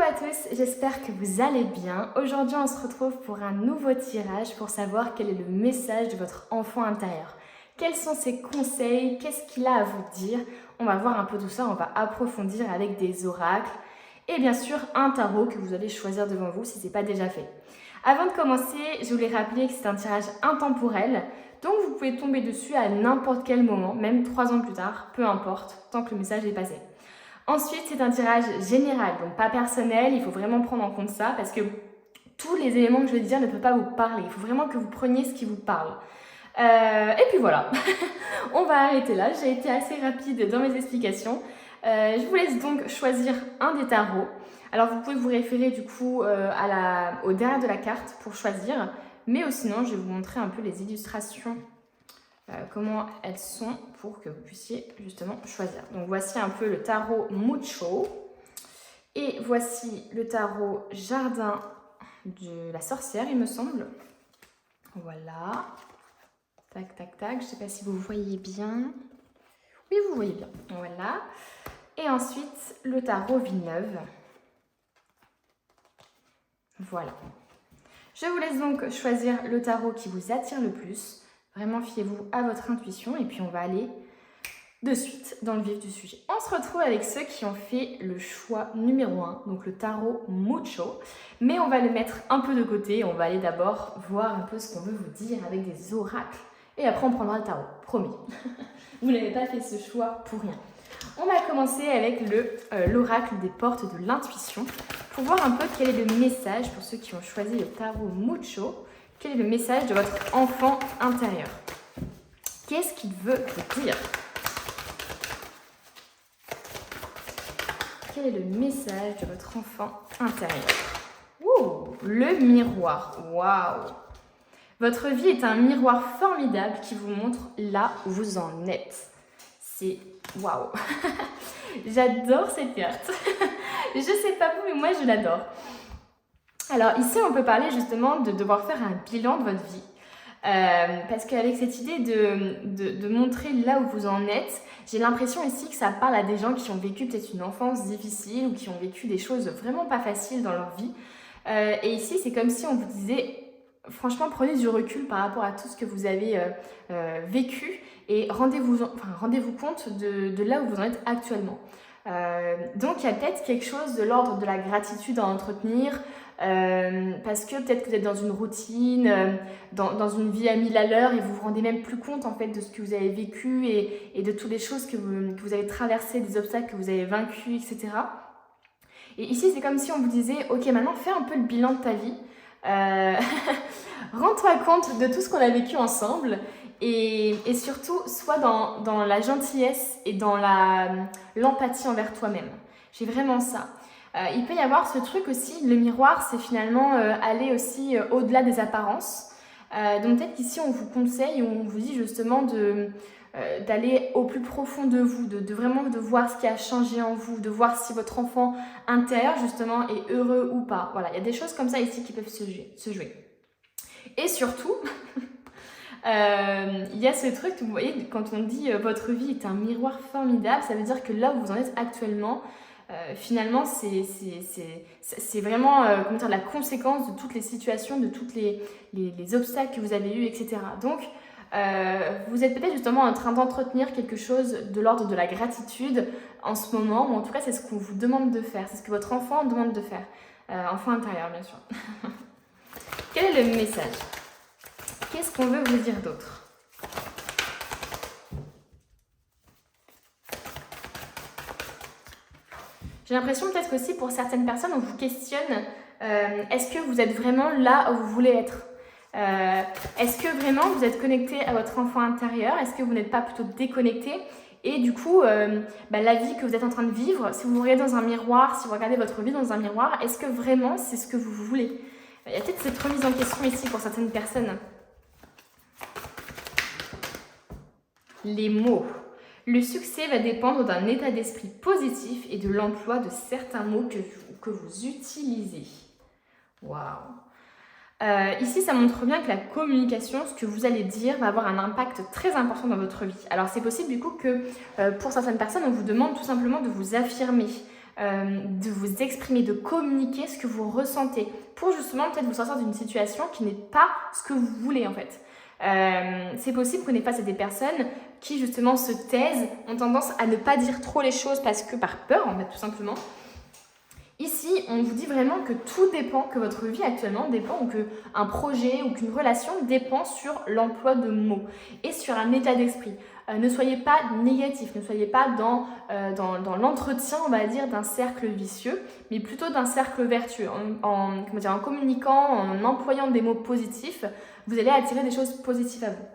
à tous, j'espère que vous allez bien. Aujourd'hui, on se retrouve pour un nouveau tirage pour savoir quel est le message de votre enfant intérieur. Quels sont ses conseils? Qu'est-ce qu'il a à vous dire? On va voir un peu tout ça, on va approfondir avec des oracles et bien sûr un tarot que vous allez choisir devant vous si ce n'est pas déjà fait. Avant de commencer, je voulais rappeler que c'est un tirage intemporel, donc vous pouvez tomber dessus à n'importe quel moment, même 3 ans plus tard, peu importe, tant que le message est passé. Ensuite, c'est un tirage général, donc pas personnel, il faut vraiment prendre en compte ça parce que tous les éléments que je vais dire ne peuvent pas vous parler, il faut vraiment que vous preniez ce qui vous parle. Et puis voilà, on va arrêter là, j'ai été assez rapide dans mes explications. Je vous laisse donc choisir un des tarots. Alors vous pouvez vous référer du coup au derrière de la carte pour choisir, mais sinon je vais vous montrer un peu les illustrations. Comment elles sont pour que vous puissiez justement choisir. Donc voici un peu le tarot Mucho et voici le tarot Jardin de la sorcière, il me semble. Voilà. Tac, tac, tac. Je ne sais pas si vous voyez bien. Oui, vous voyez bien. Voilà. Et ensuite, le tarot Villeneuve. Voilà. Je vous laisse donc choisir le tarot qui vous attire le plus. Vraiment, fiez-vous à votre intuition et puis on va aller de suite dans le vif du sujet. On se retrouve avec ceux qui ont fait le choix numéro 1, donc le tarot Mucho. Mais on va le mettre un peu de côté. On va aller d'abord voir un peu ce qu'on veut vous dire avec des oracles. Et après, on prendra le tarot, promis. Vous n'avez pas fait ce choix pour rien. On va commencer avec l'oracle des portes de l'intuition pour voir un peu quel est le message pour ceux qui ont choisi le tarot Mucho. Quel est le message de votre enfant intérieur? Qu'est-ce qu'il veut vous dire? Quel est le message de votre enfant intérieur? Ouh, le miroir. Waouh! Votre vie est un miroir formidable qui vous montre là où vous en êtes. C'est waouh! J'adore cette carte. Je sais pas vous, mais moi je l'adore. Alors ici, on peut parler justement de devoir faire un bilan de votre vie. Parce qu'avec cette idée de montrer là où vous en êtes, j'ai l'impression ici que ça parle à des gens qui ont vécu peut-être une enfance difficile ou qui ont vécu des choses vraiment pas faciles dans leur vie. Et ici, c'est comme si on vous disait, franchement, prenez du recul par rapport à tout ce que vous avez vécu et rendez-vous compte de là où vous en êtes actuellement. Donc, il y a peut-être quelque chose de l'ordre de la gratitude à entretenir, parce que peut-être que vous êtes dans une routine, dans une vie à 1000 à l'heure et vous vous rendez même plus compte en fait de ce que vous avez vécu et de toutes les choses que vous avez traversées, des obstacles que vous avez vaincus, etc. Et ici, c'est comme si on vous disait, ok, maintenant fais un peu le bilan de ta vie, rends-toi compte de tout ce qu'on a vécu ensemble et surtout, sois dans la gentillesse et dans l'empathie envers toi-même. J'ai vraiment ça. Il peut y avoir ce truc aussi, le miroir, c'est finalement aller aussi au-delà des apparences. Donc peut-être qu'ici, on vous conseille, on vous dit justement d'aller au plus profond de vous, vraiment de voir ce qui a changé en vous, de voir si votre enfant intérieur justement est heureux ou pas. Voilà, il y a des choses comme ça ici qui peuvent se jouer. Et surtout, il y a ce truc, vous voyez, quand on dit votre vie est un miroir formidable, ça veut dire que là où vous en êtes actuellement, finalement, c'est vraiment la conséquence de toutes les situations, de tous les obstacles que vous avez eus, etc. Donc, vous êtes peut-être justement en train d'entretenir quelque chose de l'ordre de la gratitude en ce moment, ou en tout cas, c'est ce qu'on vous demande de faire, c'est ce que votre enfant demande de faire. Enfant intérieur, bien sûr. Quel est le message? Qu'est-ce qu'on veut vous dire d'autre? J'ai l'impression peut-être aussi pour certaines personnes, on vous questionne, est-ce que vous êtes vraiment là où vous voulez être? Est-ce que vraiment vous êtes connecté à votre enfant intérieur? Est-ce que vous n'êtes pas plutôt déconnecté? Et du coup, la vie que vous êtes en train de vivre, si vous vous regardez dans un miroir, si vous regardez votre vie dans un miroir, est-ce que vraiment c'est ce que vous voulez? Il y a peut-être cette remise en question ici pour certaines personnes. Les mots. Le succès va dépendre d'un état d'esprit positif et de l'emploi de certains mots que vous utilisez. Waouh! Ici, ça montre bien que la communication, ce que vous allez dire, va avoir un impact très important dans votre vie. Alors, c'est possible du coup que pour certaines personnes, on vous demande tout simplement de vous affirmer. de vous exprimer, de communiquer ce que vous ressentez pour justement peut-être vous sortir d'une situation qui n'est pas ce que vous voulez en fait. C'est possible qu'on ait face à des personnes qui justement se taisent, ont tendance à ne pas dire trop les choses parce que par peur en fait tout simplement. Ici, on vous dit vraiment que tout dépend, que votre vie actuellement dépend ou qu'un projet ou qu'une relation dépend sur l'emploi de mots et sur un état d'esprit. Ne soyez pas négatif, ne soyez pas dans l'entretien, on va dire, d'un cercle vicieux, mais plutôt d'un cercle vertueux. En communiquant, en employant des mots positifs, vous allez attirer des choses positives à vous.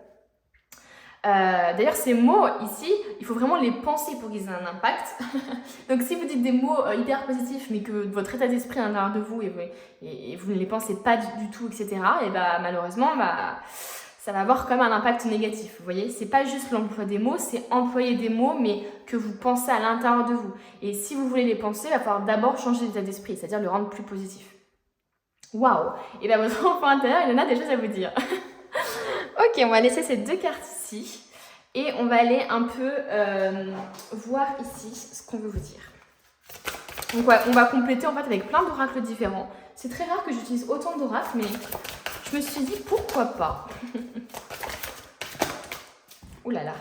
D'ailleurs, ces mots ici, il faut vraiment les penser pour qu'ils aient un impact. Donc, si vous dites des mots hyper positifs, mais que votre état d'esprit est à l'intérieur de vous et vous ne les pensez pas du tout, etc., et bah, malheureusement, ça va avoir quand même un impact négatif. Vous voyez, c'est pas juste l'emploi des mots, c'est employer des mots, mais que vous pensez à l'intérieur de vous. Et si vous voulez les penser, il va falloir d'abord changer d'état d'esprit, c'est-à-dire le rendre plus positif. Waouh! Et bien, votre enfant intérieur, il en a des choses à vous dire. Ok, on va laisser ces deux cartes ici et on va aller un peu voir ici ce qu'on veut vous dire. Donc ouais, on va compléter en fait avec plein d'oracles différents. C'est très rare que j'utilise autant d'oracles, mais je me suis dit pourquoi pas. Ouh là là,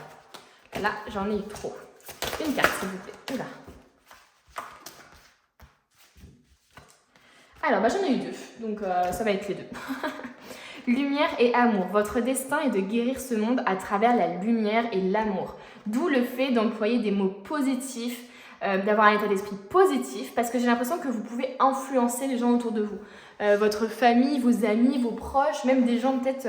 là j'en ai eu trop. Une carte s'il vous plaît. Oula. Alors j'en ai eu deux, donc ça va être les deux. Lumière et amour. Votre destin est de guérir ce monde à travers la lumière et l'amour. D'où le fait d'employer des mots positifs, d'avoir un état d'esprit positif, parce que j'ai l'impression que vous pouvez influencer les gens autour de vous. Votre famille, vos amis, vos proches, même des gens peut-être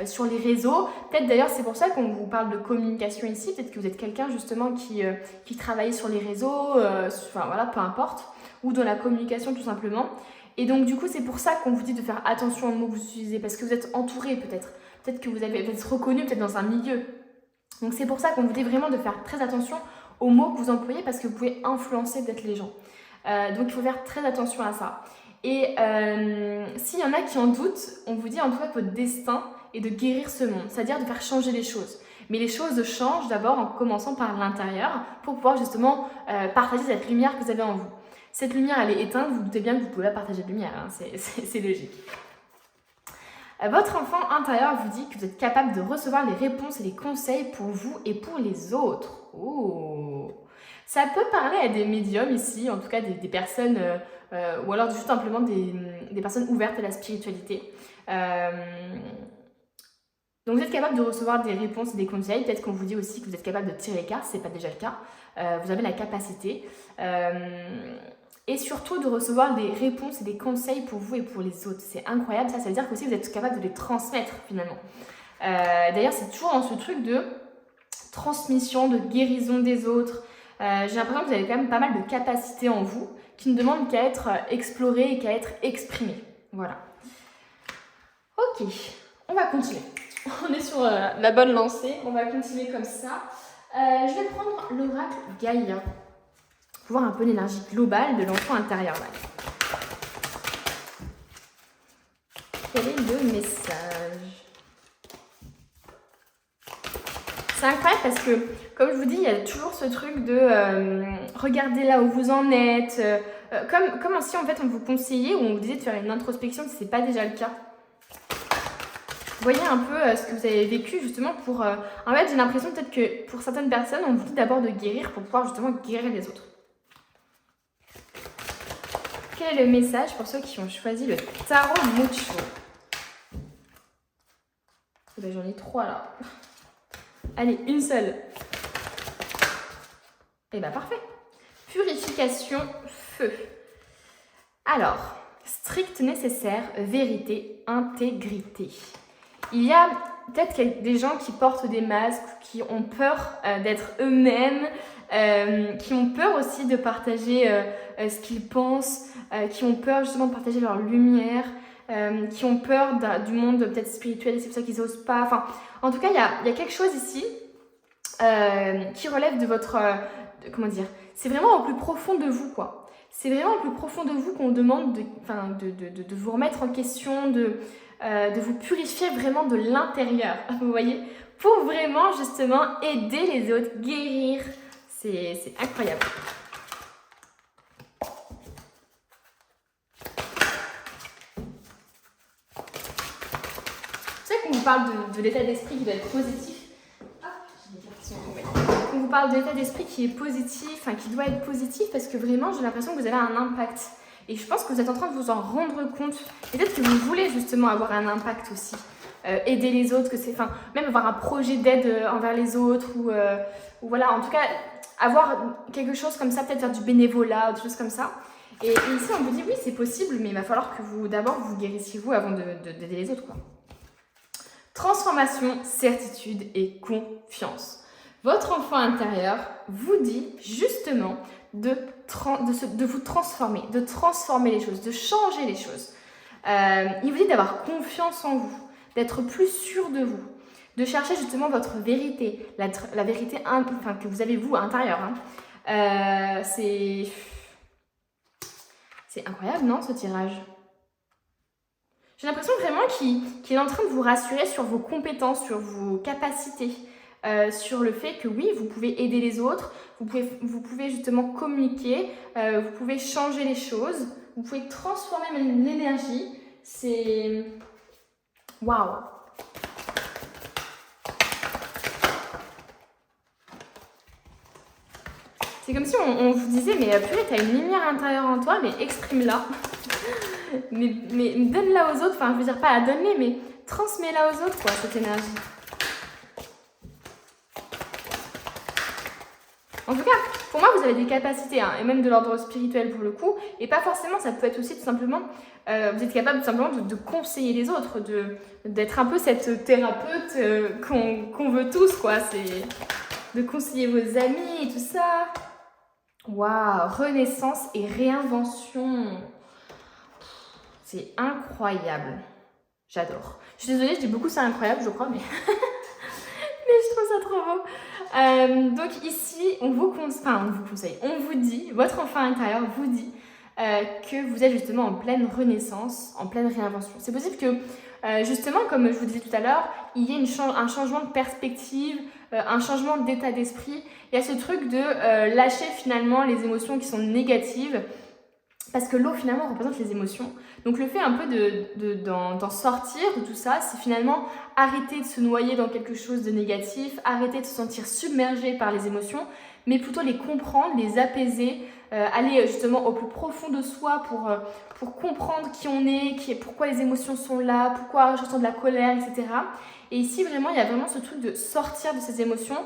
sur les réseaux. Peut-être d'ailleurs c'est pour ça qu'on vous parle de communication ici. Peut-être que vous êtes quelqu'un justement qui travaille sur les réseaux, enfin voilà, peu importe, ou dans la communication tout simplement. Et donc du coup c'est pour ça qu'on vous dit de faire attention aux mots que vous utilisez, parce que vous êtes entouré peut-être que vous êtes reconnu peut-être dans un milieu. Donc c'est pour ça qu'on vous dit vraiment de faire très attention aux mots que vous employez, parce que vous pouvez influencer peut-être les gens. Donc il faut faire très attention à ça. Et s'il y en a qui en doutent, on vous dit en tout cas que votre destin est de guérir ce monde, c'est-à-dire de faire changer les choses. Mais les choses changent d'abord en commençant par l'intérieur pour pouvoir justement partager cette lumière que vous avez en vous. Cette lumière, elle est éteinte, vous vous doutez bien que vous ne pouvez pas partager de lumière, hein, c'est logique. Votre enfant intérieur vous dit que vous êtes capable de recevoir les réponses et les conseils pour vous et pour les autres. Oh. Ça peut parler à des médiums ici, en tout cas des personnes, ou alors juste simplement des personnes ouvertes à la spiritualité. Donc vous êtes capable de recevoir des réponses et des conseils. Peut-être qu'on vous dit aussi que vous êtes capable de tirer les cartes, ce n'est pas déjà le cas. Vous avez la capacité. Et surtout de recevoir des réponses et des conseils pour vous et pour les autres. C'est incroyable, ça veut dire qu'aussi vous êtes capable de les transmettre finalement. D'ailleurs, c'est toujours dans ce truc de transmission, de guérison des autres. J'ai l'impression que vous avez quand même pas mal de capacités en vous qui ne demandent qu'à être explorées et qu'à être exprimées. Voilà. Ok, on va continuer. On est sur la bonne lancée, on va continuer comme ça. Je vais prendre l'oracle Gaïa. Pour voir un peu l'énergie globale de l'enfant intérieur. Là. Quel est le message? C'est incroyable parce que, comme je vous dis, il y a toujours ce truc de regardez là où vous en êtes. Comme si en fait on vous conseillait ou on vous disait de faire une introspection si ce n'est pas déjà le cas. Voyez un peu ce que vous avez vécu justement pour... en fait, j'ai l'impression peut-être que pour certaines personnes, on vous dit d'abord de guérir pour pouvoir justement guérir les autres. Quel est le message pour ceux qui ont choisi le tarot Mucho? Ben, j'en ai 3 là. Allez, une seule. Et ben parfait. Purification, feu. Alors, strict nécessaire, vérité, intégrité. Il y a peut-être des gens qui portent des masques, qui ont peur d'être eux-mêmes, qui ont peur aussi de partager ce qu'ils pensent, qui ont peur justement de partager leur lumière, qui ont peur du monde peut-être spirituel et c'est pour ça qu'ils n'osent pas. Enfin, en tout cas, il y a quelque chose ici qui relève de votre... comment dire? C'est vraiment au plus profond de vous, quoi. C'est vraiment au plus profond de vous qu'on demande de vous remettre en question, de vous purifier vraiment de l'intérieur, vous voyez? Pour vraiment justement aider les autres, guérir. C'est incroyable. vous parle de l'état d'esprit qui doit être positif, on vous parle de l'état d'esprit qui est positif, enfin qui doit être positif parce que vraiment j'ai l'impression que vous avez un impact. Et je pense que vous êtes en train de vous en rendre compte. Et peut-être que vous voulez justement avoir un impact aussi. Aider les autres, même avoir un projet d'aide envers les autres ou voilà, en tout cas avoir quelque chose comme ça, peut-être faire du bénévolat, des choses comme ça. Et ici on vous dit oui c'est possible, mais il va falloir que vous d'abord vous guérissiez vous avant d'aider les autres, quoi. Transformation, certitude et confiance. Votre enfant intérieur vous dit justement de vous transformer, de transformer les choses, de changer les choses. Il vous dit d'avoir confiance en vous, d'être plus sûr de vous, de chercher justement votre vérité, la vérité que vous avez vous à l'intérieur. C'est incroyable, non, ce tirage? J'ai l'impression vraiment qu'il est en train de vous rassurer sur vos compétences, sur vos capacités, sur le fait que oui, vous pouvez aider les autres, vous pouvez justement communiquer, vous pouvez changer les choses, vous pouvez transformer même l'énergie. C'est... Waouh! C'est comme si on vous disait, mais purée, t'as une lumière intérieure en toi, mais exprime-la. mais donne-la aux autres, enfin je veux dire pas la donner, mais transmets-la aux autres, quoi, cette énergie. En tout cas, pour moi, vous avez des capacités, et même de l'ordre spirituel pour le coup, et pas forcément, ça peut être aussi tout simplement, vous êtes capable tout simplement de conseiller les autres, d'être un peu cette thérapeute qu'on veut tous, quoi, c'est de conseiller vos amis et tout ça. Waouh, renaissance et réinvention. C'est incroyable. J'adore. Je suis désolée, je dis beaucoup c'est incroyable, je crois, mais, mais je trouve ça trop beau. Donc ici, on vous conseille, on vous dit, votre enfant intérieur vous dit que vous êtes justement en pleine renaissance, en pleine réinvention. C'est possible que, justement, comme je vous disais tout à l'heure, il y ait un changement de perspective, un changement d'état d'esprit. Il y a ce truc de lâcher finalement les émotions qui sont négatives. Parce que l'eau, finalement, représente les émotions. Donc, le fait un peu d'en sortir de tout ça, c'est finalement arrêter de se noyer dans quelque chose de négatif, arrêter de se sentir submergé par les émotions, mais plutôt les comprendre, les apaiser, aller justement au plus profond de soi pour comprendre qui on est, pourquoi les émotions sont là, pourquoi je ressens de la colère, etc. Et ici, vraiment, il y a vraiment ce truc de sortir de ces émotions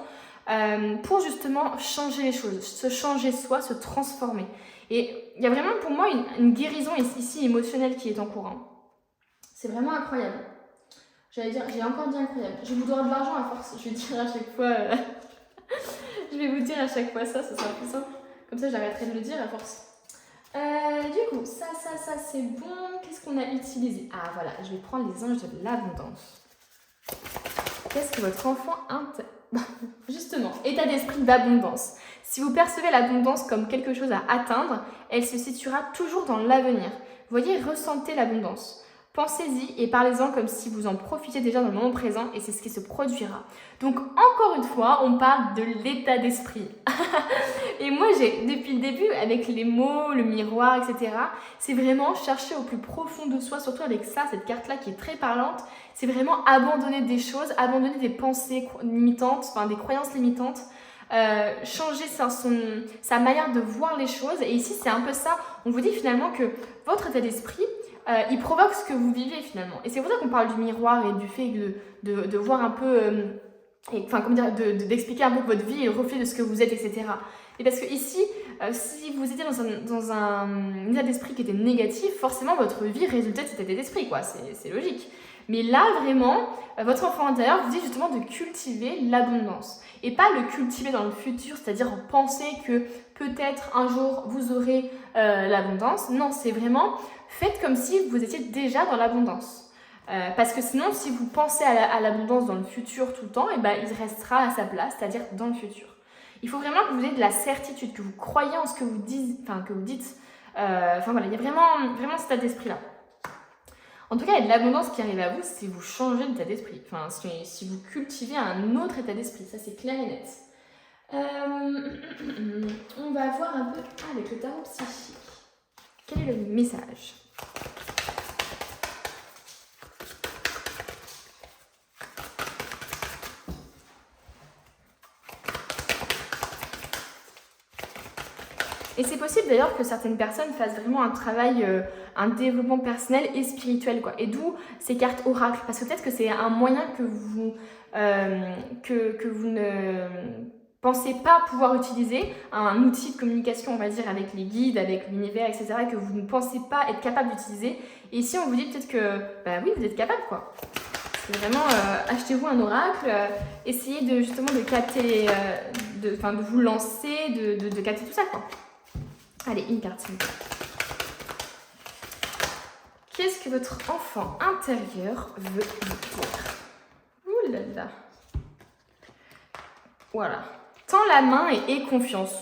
pour justement changer les choses, se changer soi, se transformer. Et il y a vraiment pour moi une guérison ici émotionnelle qui est en cours. C'est vraiment incroyable. J'allais dire, j'ai encore dit incroyable. Je vous donne de l'argent à force. Je vais dire à chaque fois. Je vais vous dire à chaque fois ça sera plus simple. Comme ça, j'arrêterai de le dire à force. Du coup, ça, c'est bon. Qu'est-ce qu'on a utilisé? Ah, voilà, je vais prendre les anges de l'abondance. Qu'est-ce que votre enfant justement, état d'esprit d'abondance. Si vous percevez l'abondance comme quelque chose à atteindre, elle se situera toujours dans l'avenir. Voyez, ressentez l'abondance. Pensez-y et parlez-en comme si vous en profitiez déjà dans le moment présent et c'est ce qui se produira. Donc encore une fois, on parle de l'état d'esprit. Et moi, depuis le début, avec les mots, le miroir, etc., c'est vraiment chercher au plus profond de soi, surtout avec ça, cette carte-là qui est très parlante, c'est vraiment abandonner des choses, abandonner des pensées limitantes, enfin des croyances limitantes, changer sa manière de voir les choses. Et ici, c'est un peu ça. On vous dit finalement que votre état d'esprit, il provoque ce que vous vivez finalement. Et c'est pour ça qu'on parle du miroir et du fait de voir un peu, d'expliquer un peu votre vie et le reflet de ce que vous êtes, etc. Et parce que ici, si vous étiez dans un état d'esprit qui était négatif, forcément votre vie résultait de cet état d'esprit, quoi. C'est logique. Mais là, vraiment, votre enfant intérieur vous dit justement de cultiver l'abondance. Et pas le cultiver dans le futur, c'est-à-dire penser que peut-être un jour vous aurez l'abondance. Non, c'est vraiment faites comme si vous étiez déjà dans l'abondance. Parce que sinon, si vous pensez à l'abondance dans le futur tout le temps, et ben, il restera à sa place, c'est-à-dire dans le futur. Il faut vraiment que vous ayez de la certitude, que vous croyez en ce que vous dites. Voilà, il y a vraiment cet état d'esprit-là. En tout cas, il y a de l'abondance qui arrive à vous si vous changez d'état d'esprit. Enfin, si vous cultivez un autre état d'esprit, ça c'est clair et net. On va voir un peu avec le tarot psychique. Quel est le message? Et c'est possible d'ailleurs que certaines personnes fassent vraiment un travail, un développement personnel et spirituel, quoi. Et d'où ces cartes oracles, parce que peut-être que c'est un moyen que vous ne pensez pas pouvoir utiliser, un outil de communication, on va dire, avec les guides, avec l'univers, etc., que vous ne pensez pas être capable d'utiliser. Et ici, on vous dit peut-être que, bah oui, vous êtes capable, quoi. C'est vraiment, achetez-vous un oracle, essayez de, justement de capter, de vous lancer, de capter tout ça, quoi. Allez, une carte, s'il vous plaît. Qu'est-ce que votre enfant intérieur veut vous dire? Ouh là là. Voilà. Tends la main et aie confiance.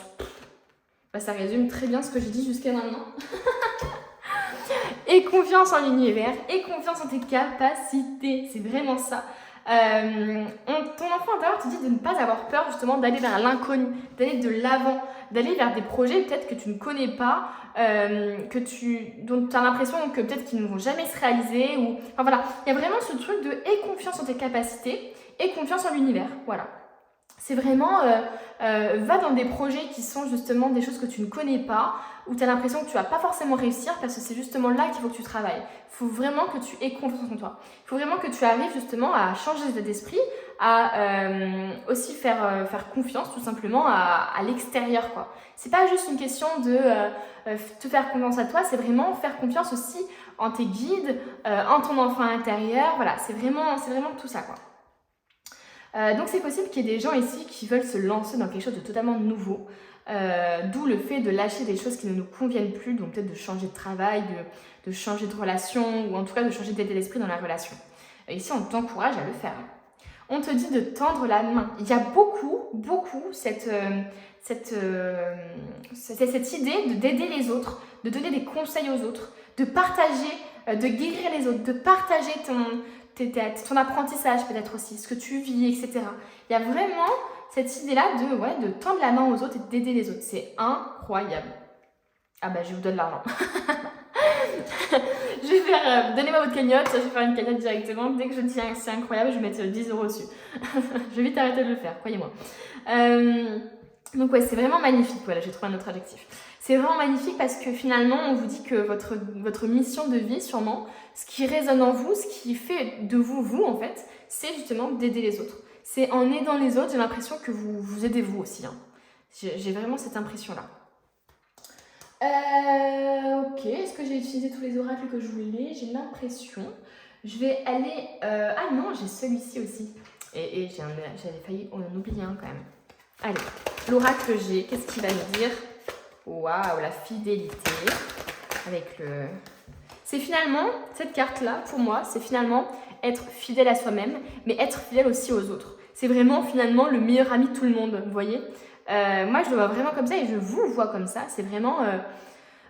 Bah, ça résume très bien ce que j'ai dit jusqu'à maintenant. Aie confiance en l'univers, aie confiance en tes capacités. C'est vraiment ça. Ton enfant intérieur te dit de ne pas avoir peur justement d'aller vers l'inconnu, d'aller de l'avant, d'aller vers des projets peut-être que tu ne connais pas, dont tu as l'impression que peut-être qu'ils ne vont jamais se réaliser. Enfin voilà, il y a vraiment ce truc de aie confiance en tes capacités, aie confiance en l'univers. Voilà. C'est vraiment, va dans des projets qui sont justement des choses que tu ne connais pas, où tu as l'impression que tu vas pas forcément réussir parce que c'est justement là qu'il faut que tu travailles. Il faut vraiment que tu aies confiance en toi. Il faut vraiment que tu arrives justement à changer d'état d'esprit, à aussi faire confiance tout simplement à l'extérieur, quoi. C'est pas juste une question de te faire confiance à toi, c'est vraiment faire confiance aussi en tes guides, en ton enfant intérieur. Voilà, c'est vraiment tout ça, quoi. Donc c'est possible qu'il y ait des gens ici qui veulent se lancer dans quelque chose de totalement nouveau, d'où le fait de lâcher des choses qui ne nous conviennent plus, donc peut-être de changer de travail, de changer de relation, ou en tout cas de changer d'état d'esprit dans la relation. Et ici on t'encourage à le faire. On te dit de tendre la main. Il y a beaucoup cette idée d'aider les autres, de donner des conseils aux autres, de partager, de guérir les autres, de partager ton apprentissage peut-être aussi, ce que tu vis, etc. Il y a vraiment cette idée-là de tendre la main aux autres et d'aider les autres. C'est incroyable. Ah bah je vous donne l'argent. Je vais faire, donnez-moi votre cagnotte, je vais faire une cagnotte directement. Dès que je dis c'est incroyable, je vais mettre 10 € dessus. Je vais vite arrêter de le faire, croyez-moi. Donc ouais, c'est vraiment magnifique. Voilà, j'ai trouvé un autre adjectif. C'est vraiment magnifique parce que finalement, on vous dit que votre mission de vie, sûrement, ce qui résonne en vous, ce qui fait de vous en fait, c'est justement d'aider les autres. C'est en aidant les autres, j'ai l'impression que vous aidez vous aussi. Hein. J'ai vraiment cette impression-là. Ok, est-ce que j'ai utilisé tous les oracles que je voulais? J'ai l'impression. Je vais aller... Ah non, j'ai celui-ci aussi. Et j'avais failli en oublier un quand même. Allez, l'oracle que j'ai, qu'est-ce qu'il va nous dire? Waouh, la fidélité. Avec le... C'est finalement, cette carte-là, pour moi, c'est finalement être fidèle à soi-même, mais être fidèle aussi aux autres. C'est vraiment finalement le meilleur ami de tout le monde, vous voyez. Moi, je le vois vraiment comme ça et je vous vois comme ça. C'est vraiment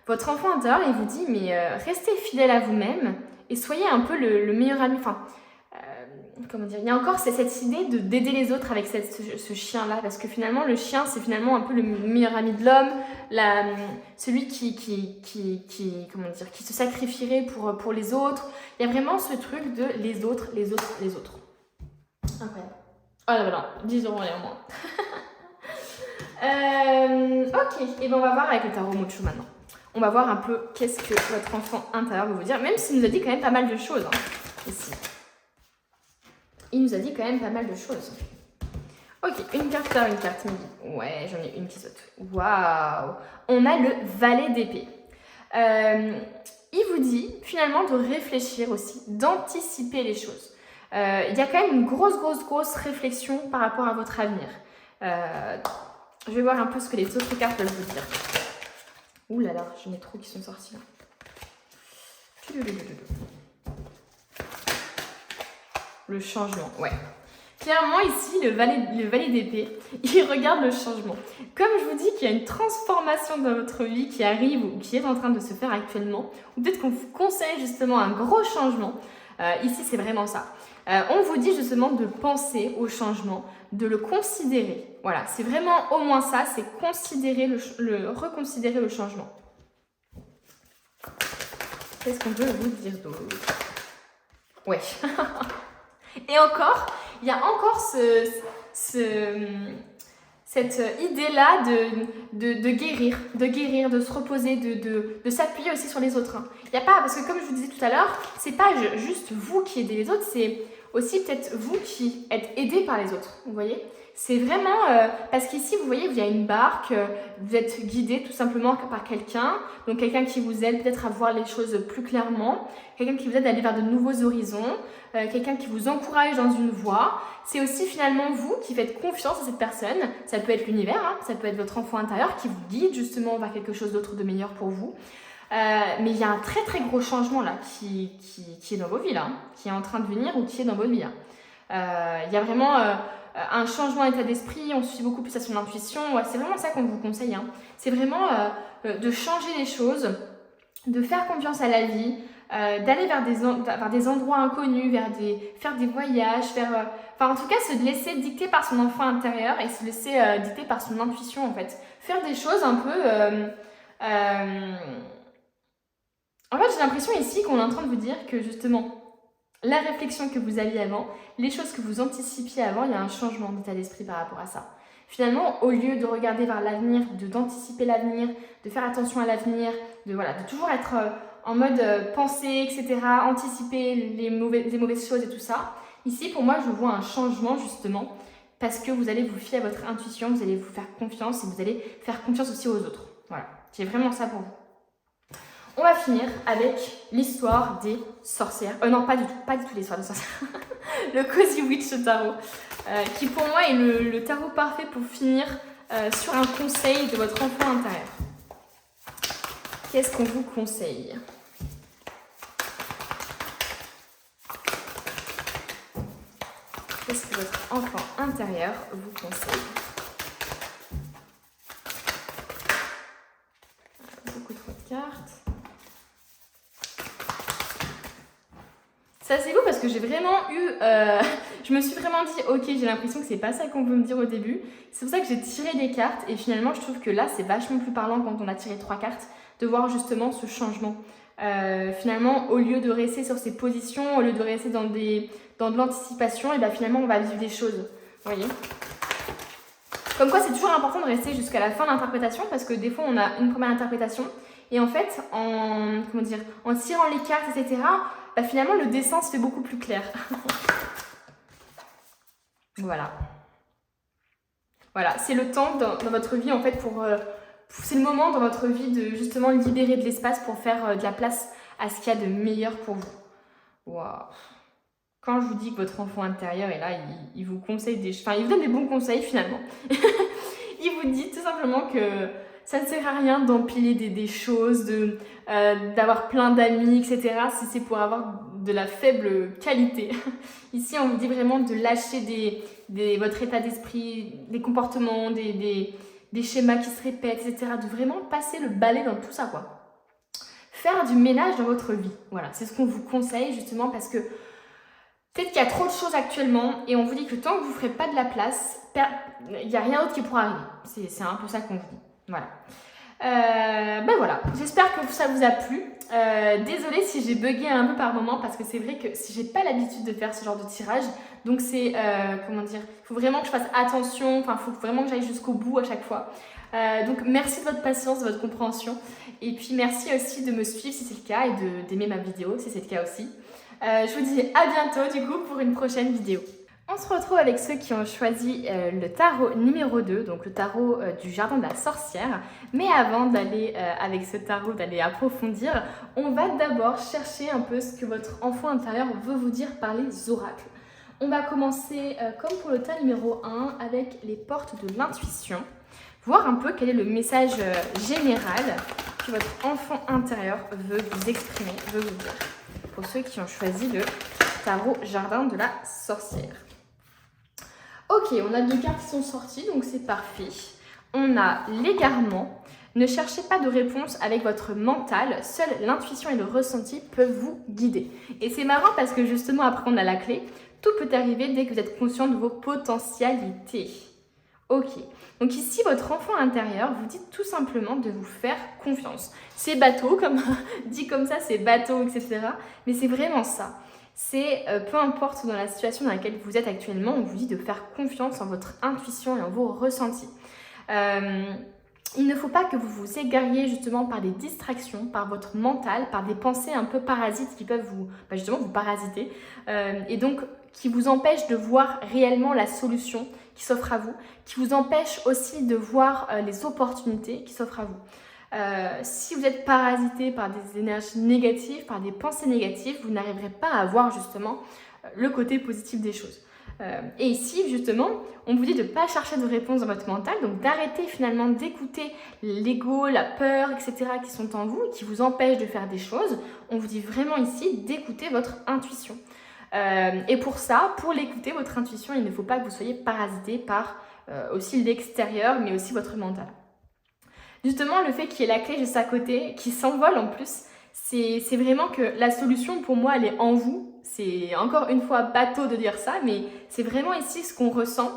votre enfant intérieur, il vous dit, mais restez fidèle à vous-même et soyez un peu le meilleur ami. Enfin, comment dire, il y a encore cette idée d'aider les autres avec ce chien-là, parce que finalement, le chien, c'est finalement un peu le meilleur ami de l'homme, celui qui se sacrifierait pour les autres. Il y a vraiment ce truc de les autres. Incroyable. Oh là là, 10 € allez, au moins. Ok, et bien on va voir avec le tarot Mocho maintenant. On va voir un peu qu'est-ce que votre enfant intérieur veut vous dire, même s'il nous a dit quand même pas mal de choses, hein, ici. Il nous a dit quand même pas mal de choses. Ok, une carte par une carte. Ouais, j'en ai une qui saute. Waouh! On a le valet d'épée. Il vous dit finalement de réfléchir aussi, d'anticiper les choses. Il y a quand même une grosse réflexion par rapport à votre avenir. Je vais voir un peu ce que les autres cartes peuvent vous dire. Ouh là là, j'en ai trop qui sont sortis là. Le changement, ouais. Clairement ici, le valet d'épée, il regarde le changement. Comme je vous dis qu'il y a une transformation dans votre vie qui arrive ou qui est en train de se faire actuellement, ou peut-être qu'on vous conseille justement un gros changement, ici c'est vraiment ça. On vous dit justement de penser au changement, de le considérer. Voilà, c'est vraiment au moins ça, c'est considérer reconsidérer le changement. Qu'est-ce qu'on peut vous dire d'autre? Ouais. Et encore, il y a encore cette idée-là de guérir, de se reposer, de s'appuyer aussi sur les autres. Il y a pas, parce que comme je vous disais tout à l'heure, c'est pas juste vous qui aidez les autres, c'est aussi peut-être vous qui êtes aidé par les autres, vous voyez. C'est vraiment, parce qu'ici, vous voyez, il y a une barque, vous êtes guidé tout simplement par quelqu'un, donc quelqu'un qui vous aide peut-être à voir les choses plus clairement, quelqu'un qui vous aide à aller vers de nouveaux horizons, quelqu'un qui vous encourage dans une voie. C'est aussi finalement vous qui faites confiance à cette personne, ça peut être l'univers, hein, ça peut être votre enfant intérieur qui vous guide justement vers quelque chose d'autre de meilleur pour vous. Mais il y a un très très gros changement là qui est dans vos vies là, qui est en train de venir ou qui est dans votre vie là. Il y a vraiment un changement d'état d'esprit, on suit beaucoup plus à son intuition, ouais, c'est vraiment ça qu'on vous conseille. Hein. C'est vraiment de changer les choses, de faire confiance à la vie, d'aller vers des endroits inconnus, faire des voyages, enfin en tout cas se laisser dicter par son enfant intérieur et se laisser dicter par son intuition en fait. Faire des choses un peu... En fait, j'ai l'impression ici qu'on est en train de vous dire que justement, la réflexion que vous aviez avant, les choses que vous anticipiez avant, il y a un changement d'état d'esprit par rapport à ça. Finalement, au lieu de regarder vers l'avenir, d'anticiper l'avenir, de faire attention à l'avenir, de toujours être en mode penser, etc., anticiper les mauvaises choses et tout ça, ici, pour moi, je vois un changement justement parce que vous allez vous fier à votre intuition, vous allez vous faire confiance et vous allez faire confiance aussi aux autres. Voilà, c'est vraiment ça pour vous. On va finir avec l'histoire des sorcières. Non, pas du tout l'histoire des sorcières. Le Cozy Witch Tarot, qui pour moi est le tarot parfait pour finir sur un conseil de votre enfant intérieur. Qu'est-ce qu'on vous conseille ? Qu'est-ce que votre enfant intérieur vous conseille ? Beaucoup trop de cartes. Ça c'est beau parce que j'ai vraiment eu... je me suis vraiment dit, ok, j'ai l'impression que c'est pas ça qu'on veut me dire au début. C'est pour ça que j'ai tiré des cartes et finalement je trouve que là c'est vachement plus parlant quand on a tiré 3 cartes de voir justement ce changement. Finalement, au lieu de rester sur ces positions, au lieu de rester dans de l'anticipation, et bien finalement on va vivre des choses. Vous voyez ? Comme quoi c'est toujours important de rester jusqu'à la fin de l'interprétation parce que des fois on a une première interprétation et en fait en tirant les cartes, etc., bah finalement le dessin se fait beaucoup plus clair. Voilà. Voilà, c'est le temps dans votre vie en fait c'est le moment dans votre vie de justement libérer de l'espace pour faire de la place à ce qu'il y a de meilleur pour vous. Waouh. Quand je vous dis que votre enfant intérieur est là, il vous conseille il vous donne des bons conseils finalement. Il vous dit tout simplement que ça ne sert à rien d'empiler des choses, d'avoir plein d'amis, etc. si c'est pour avoir de la faible qualité. Ici, on vous dit vraiment de lâcher votre état d'esprit, des comportements, des schémas qui se répètent, etc. De vraiment passer le balai dans tout ça, quoi. Faire du ménage dans votre vie. Voilà, c'est ce qu'on vous conseille justement parce que peut-être qu'il y a trop de choses actuellement et on vous dit que tant que vous ne ferez pas de la place, il n'y a rien d'autre qui pourra arriver. C'est un peu ça qu'on vous dit. Voilà. Ben voilà, j'espère que ça vous a plu. Désolée si j'ai bugué un peu par moment parce que c'est vrai que si j'ai pas l'habitude de faire ce genre de tirage, donc c'est, il faut vraiment que je fasse attention, il faut vraiment que j'aille jusqu'au bout à chaque fois. Donc merci de votre patience, de votre compréhension et puis merci aussi de me suivre si c'est le cas et d'aimer ma vidéo si c'est le cas aussi. Je vous dis à bientôt du coup pour une prochaine vidéo. On se retrouve avec ceux qui ont choisi le tarot numéro 2, donc le tarot du jardin de la sorcière. Mais avant d'aller avec ce tarot, d'aller approfondir, on va d'abord chercher un peu ce que votre enfant intérieur veut vous dire par les oracles. On va commencer comme pour le tas numéro 1 avec les portes de l'intuition. Voir un peu quel est le message général que votre enfant intérieur veut vous exprimer, veut vous dire. Pour ceux qui ont choisi le tarot jardin de la sorcière. Ok, on a 2 cartes qui sont sorties, donc c'est parfait. On a l'égarement. Ne cherchez pas de réponse avec votre mental. Seule l'intuition et le ressenti peuvent vous guider. Et c'est marrant parce que justement, après on a la clé. Tout peut arriver dès que vous êtes conscient de vos potentialités. Ok, donc ici, votre enfant intérieur vous dit tout simplement de vous faire confiance. C'est bateau, dit comme ça, c'est bateau, etc. Mais c'est vraiment ça. c'est peu importe dans la situation dans laquelle vous êtes actuellement, on vous dit de faire confiance en votre intuition et en vos ressentis. Il ne faut pas que vous vous égariez justement par des distractions, par votre mental, par des pensées un peu parasites qui peuvent justement vous parasiter et donc qui vous empêchent de voir réellement la solution qui s'offre à vous, qui vous empêchent aussi de voir les opportunités qui s'offrent à vous. Si vous êtes parasité par des énergies négatives, par des pensées négatives, vous n'arriverez pas à voir justement le côté positif des choses. Et ici, justement, on vous dit de ne pas chercher de réponse dans votre mental, donc d'arrêter finalement d'écouter l'ego, la peur, etc. qui sont en vous, qui vous empêchent de faire des choses. On vous dit vraiment ici d'écouter votre intuition. Et pour ça, pour l'écouter, votre intuition, il ne faut pas que vous soyez parasité par aussi l'extérieur, mais aussi votre mental. Justement, le fait qu'il y ait la clé juste à côté, qui s'envole en plus, c'est vraiment que la solution pour moi, elle est en vous. C'est encore une fois bateau de dire ça, mais c'est vraiment ici ce qu'on ressent.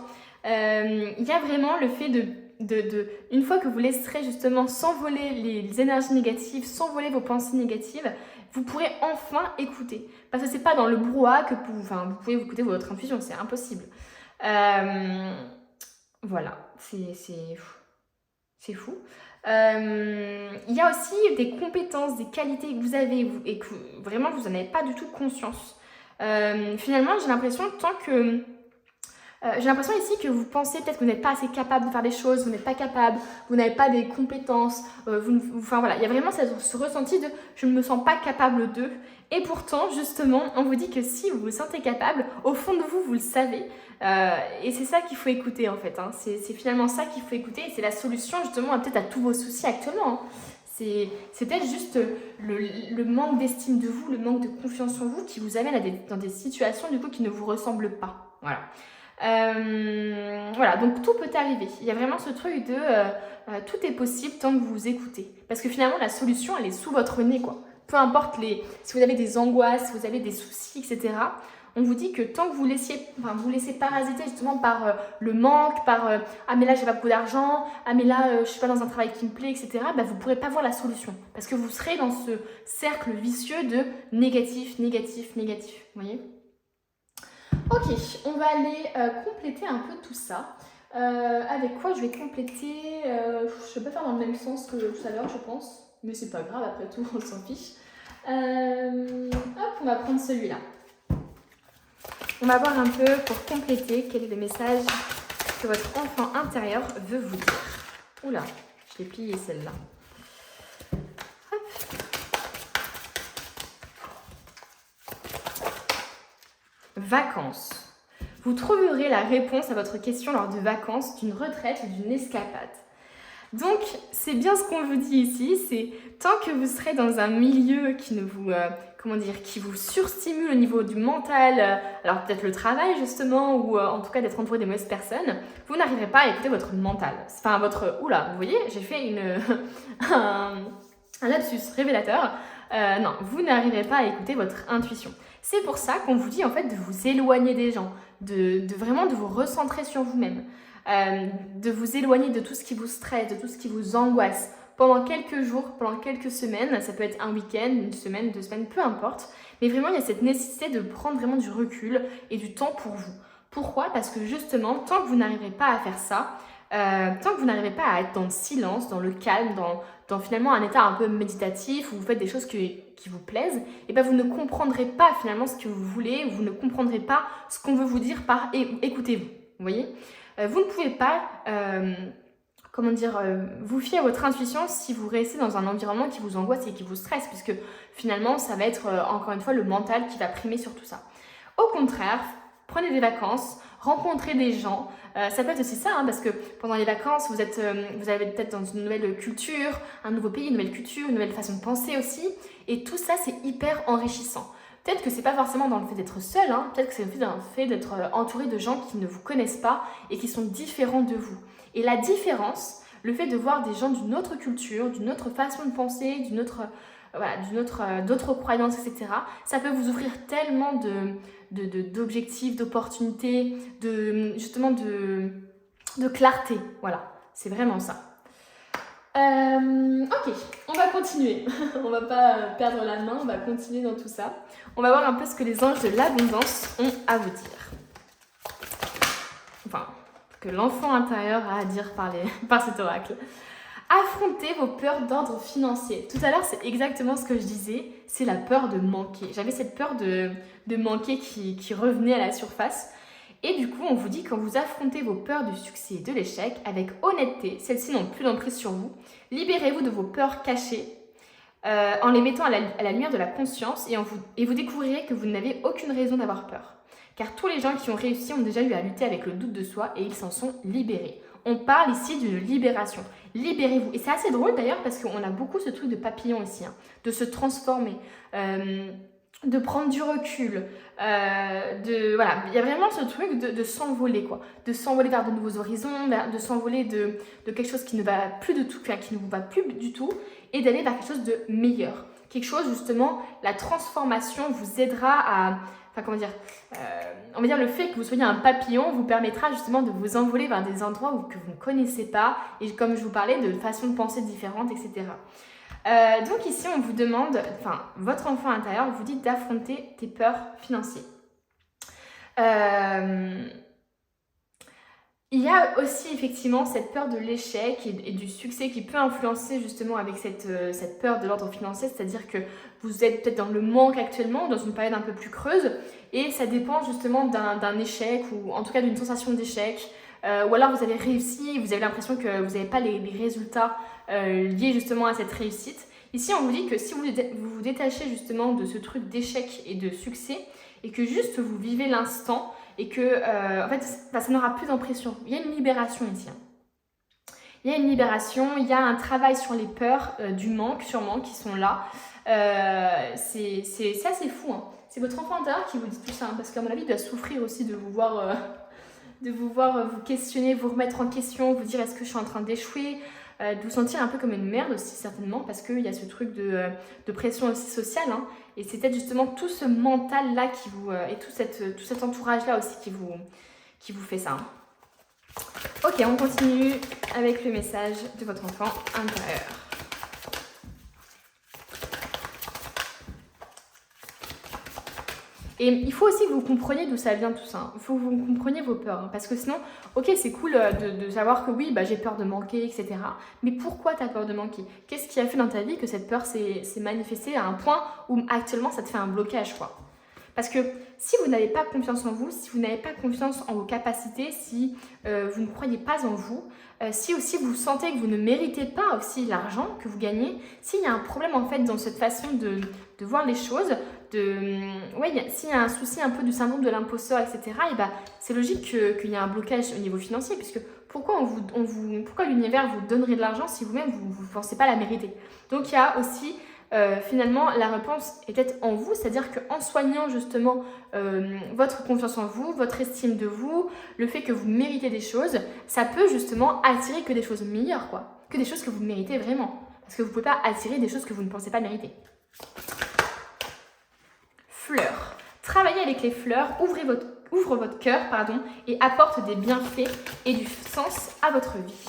Il y a vraiment le fait une fois que vous laisserez justement s'envoler les énergies négatives, s'envoler vos pensées négatives, vous pourrez enfin écouter. Parce que c'est pas dans le brouhaha que vous pouvez écouter votre intuition, c'est impossible. Voilà, c'est fou. Il y a aussi des compétences, des qualités que vous avez et que vraiment vous n'en avez pas du tout conscience. Finalement, j'ai l'impression ici que vous pensez peut-être que vous n'êtes pas assez capable de faire des choses, vous n'êtes pas capable, vous n'avez pas des compétences, enfin voilà, il y a vraiment ce ressenti de je ne me sens pas capable de. Et pourtant, justement, on vous dit que si vous vous sentez capable, au fond de vous, vous le savez. Et c'est ça qu'il faut écouter en fait. Hein. C'est finalement ça qu'il faut écouter et c'est la solution justement peut-être à tous vos soucis actuellement. Hein. C'est peut-être juste le manque d'estime de vous, le manque de confiance en vous qui vous amène dans des situations du coup qui ne vous ressemblent pas. Voilà. Voilà, donc tout peut arriver. Il y a vraiment ce truc de tout est possible tant que vous vous écoutez. Parce que finalement, la solution, elle est sous votre nez, quoi. Peu importe si vous avez des angoisses, si vous avez des soucis, etc. On vous dit que tant que vous laissez parasiter justement par le manque, par ah mais là j'ai pas beaucoup d'argent, ah mais là je suis pas dans un travail qui me plaît, etc. Vous ne pourrez pas voir la solution parce que vous serez dans ce cercle vicieux de négatif, négatif, négatif. Vous voyez ? Ok, on va aller compléter un peu tout ça. Avec quoi je vais compléter je vais pas faire dans le même sens que tout à l'heure, je pense. Mais c'est pas grave, après tout, on s'en fiche. Hop, on va prendre celui-là. On va voir un peu pour compléter quel est le message que votre enfant intérieur veut vous dire. Oula, je l'ai pliée celle-là. Hop. Vacances. Vous trouverez la réponse à votre question lors de vacances, d'une retraite ou d'une escapade. Donc, c'est bien ce qu'on vous dit ici, c'est tant que vous serez dans un milieu qui ne vous, qui vous surstimule au niveau du mental, alors peut-être le travail justement, ou en tout cas d'être entouré des mauvaises personnes, vous n'arriverez pas à écouter votre mental. Enfin, oula, vous voyez, j'ai fait un lapsus révélateur. Non, vous n'arriverez pas à écouter votre intuition. C'est pour ça qu'on vous dit en fait de vous éloigner des gens, de vraiment de vous recentrer sur vous-même. De vous éloigner de tout ce qui vous stresse, de tout ce qui vous angoisse pendant quelques jours, pendant quelques semaines. Ça peut être un week-end, une semaine, 2 semaines, peu importe. Mais vraiment, il y a cette nécessité de prendre vraiment du recul et du temps pour vous. Pourquoi ? Parce que justement, tant que vous n'arriverez pas à faire ça, tant que vous n'arrivez pas à être dans le silence, dans le calme, dans finalement un état un peu méditatif où vous faites des choses qui vous plaisent, et bien vous ne comprendrez pas finalement ce que vous voulez, vous ne comprendrez pas ce qu'on veut vous dire par écoutez-vous. Vous voyez ? Vous ne pouvez pas vous fier à votre intuition si vous restez dans un environnement qui vous angoisse et qui vous stresse, puisque finalement, ça va être encore une fois le mental qui va primer sur tout ça. Au contraire, prenez des vacances, rencontrez des gens. Ça peut être aussi ça, hein, parce que pendant les vacances, vous avez peut-être dans une nouvelle culture, un nouveau pays, une nouvelle culture, une nouvelle façon de penser aussi. Et tout ça, c'est hyper enrichissant. Peut-être que c'est pas forcément dans le fait d'être seul, hein, peut-être que c'est dans le fait d'être entouré de gens qui ne vous connaissent pas et qui sont différents de vous. Et la différence, le fait de voir des gens d'une autre culture, d'une autre façon de penser, d'autres croyances, etc., ça peut vous ouvrir tellement d'objectifs, d'opportunités, de clarté. Voilà, c'est vraiment ça. Ok, on va continuer. On va pas perdre la main, on va continuer dans tout ça. On va voir un peu ce que les anges de l'abondance ont à vous dire. Enfin, ce que l'enfant intérieur a à dire par cet oracle. Affrontez vos peurs d'ordre financier. Tout à l'heure, c'est exactement ce que je disais, c'est la peur de manquer. J'avais cette peur de manquer qui revenait à la surface. Et du coup, on vous dit quand vous affrontez vos peurs du succès et de l'échec avec honnêteté, celles-ci n'ont plus d'emprise sur vous, libérez-vous de vos peurs cachées en les mettant à la lumière de la conscience et vous découvrirez que vous n'avez aucune raison d'avoir peur. Car tous les gens qui ont réussi ont déjà eu à lutter avec le doute de soi et ils s'en sont libérés. On parle ici d'une libération. Libérez-vous. Et c'est assez drôle d'ailleurs parce qu'on a beaucoup ce truc de papillon ici, hein, de se transformer, de prendre du recul, voilà, il y a vraiment ce truc de s'envoler, quoi, de s'envoler vers de nouveaux horizons, de s'envoler de quelque chose qui ne va plus du tout, qui ne vous va plus du tout, et d'aller vers quelque chose de meilleur. Quelque chose, justement, la transformation vous aidera à... Enfin, comment dire, on va dire le fait que vous soyez un papillon vous permettra justement de vous envoler vers des endroits que vous ne connaissez pas et comme je vous parlais, de façons de penser différentes, etc. Donc ici, on vous demande, enfin, votre enfant intérieur vous dit d'affronter tes peurs financières. Il y a aussi effectivement cette peur de l'échec et du succès qui peut influencer justement avec cette peur de l'ordre financier, c'est-à-dire que vous êtes peut-être dans le manque actuellement, dans une période un peu plus creuse, et ça dépend justement d'un échec ou en tout cas d'une sensation d'échec, ou alors vous avez réussi et vous avez l'impression que vous n'avez pas les résultats liés justement à cette réussite. Ici, on vous dit que si vous vous détachez justement de ce truc d'échec et de succès et que juste vous vivez l'instant, et que en fait, ça n'aura plus d'impression. Il y a une libération ici. Il y a une libération, il y a un travail sur les peurs du manque, sûrement, qui sont là. C'est assez fou. Hein. C'est votre enfant intérieur qui vous dit tout ça, hein, parce qu'à mon avis, il doit souffrir aussi de vous voir vous questionner, vous remettre en question, vous dire est-ce que je suis en train d'échouer, de vous sentir un peu comme une merde aussi certainement parce qu'il y a ce truc de pression aussi sociale hein, et c'est peut-être justement tout ce mental là qui vous et tout cet entourage là aussi qui vous fait ça. Hein. Ok, on continue avec le message de votre enfant intérieur. Et il faut aussi que vous compreniez d'où ça vient tout ça. Hein. Il faut que vous compreniez vos peurs. Hein, parce que sinon, ok, c'est cool de savoir que oui, bah, j'ai peur de manquer, etc. Mais pourquoi tu as peur de manquer? Qu'est-ce qui a fait dans ta vie que cette peur s'est manifestée à un point où actuellement ça te fait un blocage, quoi? Parce que si vous n'avez pas confiance en vous, si vous n'avez pas confiance en vos capacités, si vous ne croyez pas en vous, si aussi vous sentez que vous ne méritez pas aussi l'argent que vous gagnez, s'il y a un problème en fait dans cette façon de voir les choses, s'il y a un souci un peu du syndrome de l'imposteur, etc., et bah, c'est logique qu'il y ait un blocage au niveau financier, puisque pourquoi l'univers vous donnerait de l'argent si vous-même vous ne pensez pas la mériter? Donc il y a aussi finalement la réponse est peut-être en vous, c'est-à-dire qu'en soignant justement votre confiance en vous, votre estime de vous, le fait que vous méritez des choses, ça peut justement attirer que des choses meilleures, quoi, que des choses que vous méritez vraiment, parce que vous ne pouvez pas attirer des choses que vous ne pensez pas mériter. Fleurs. Travaillez avec les fleurs, ouvre votre cœur et apporte des bienfaits et du sens à votre vie.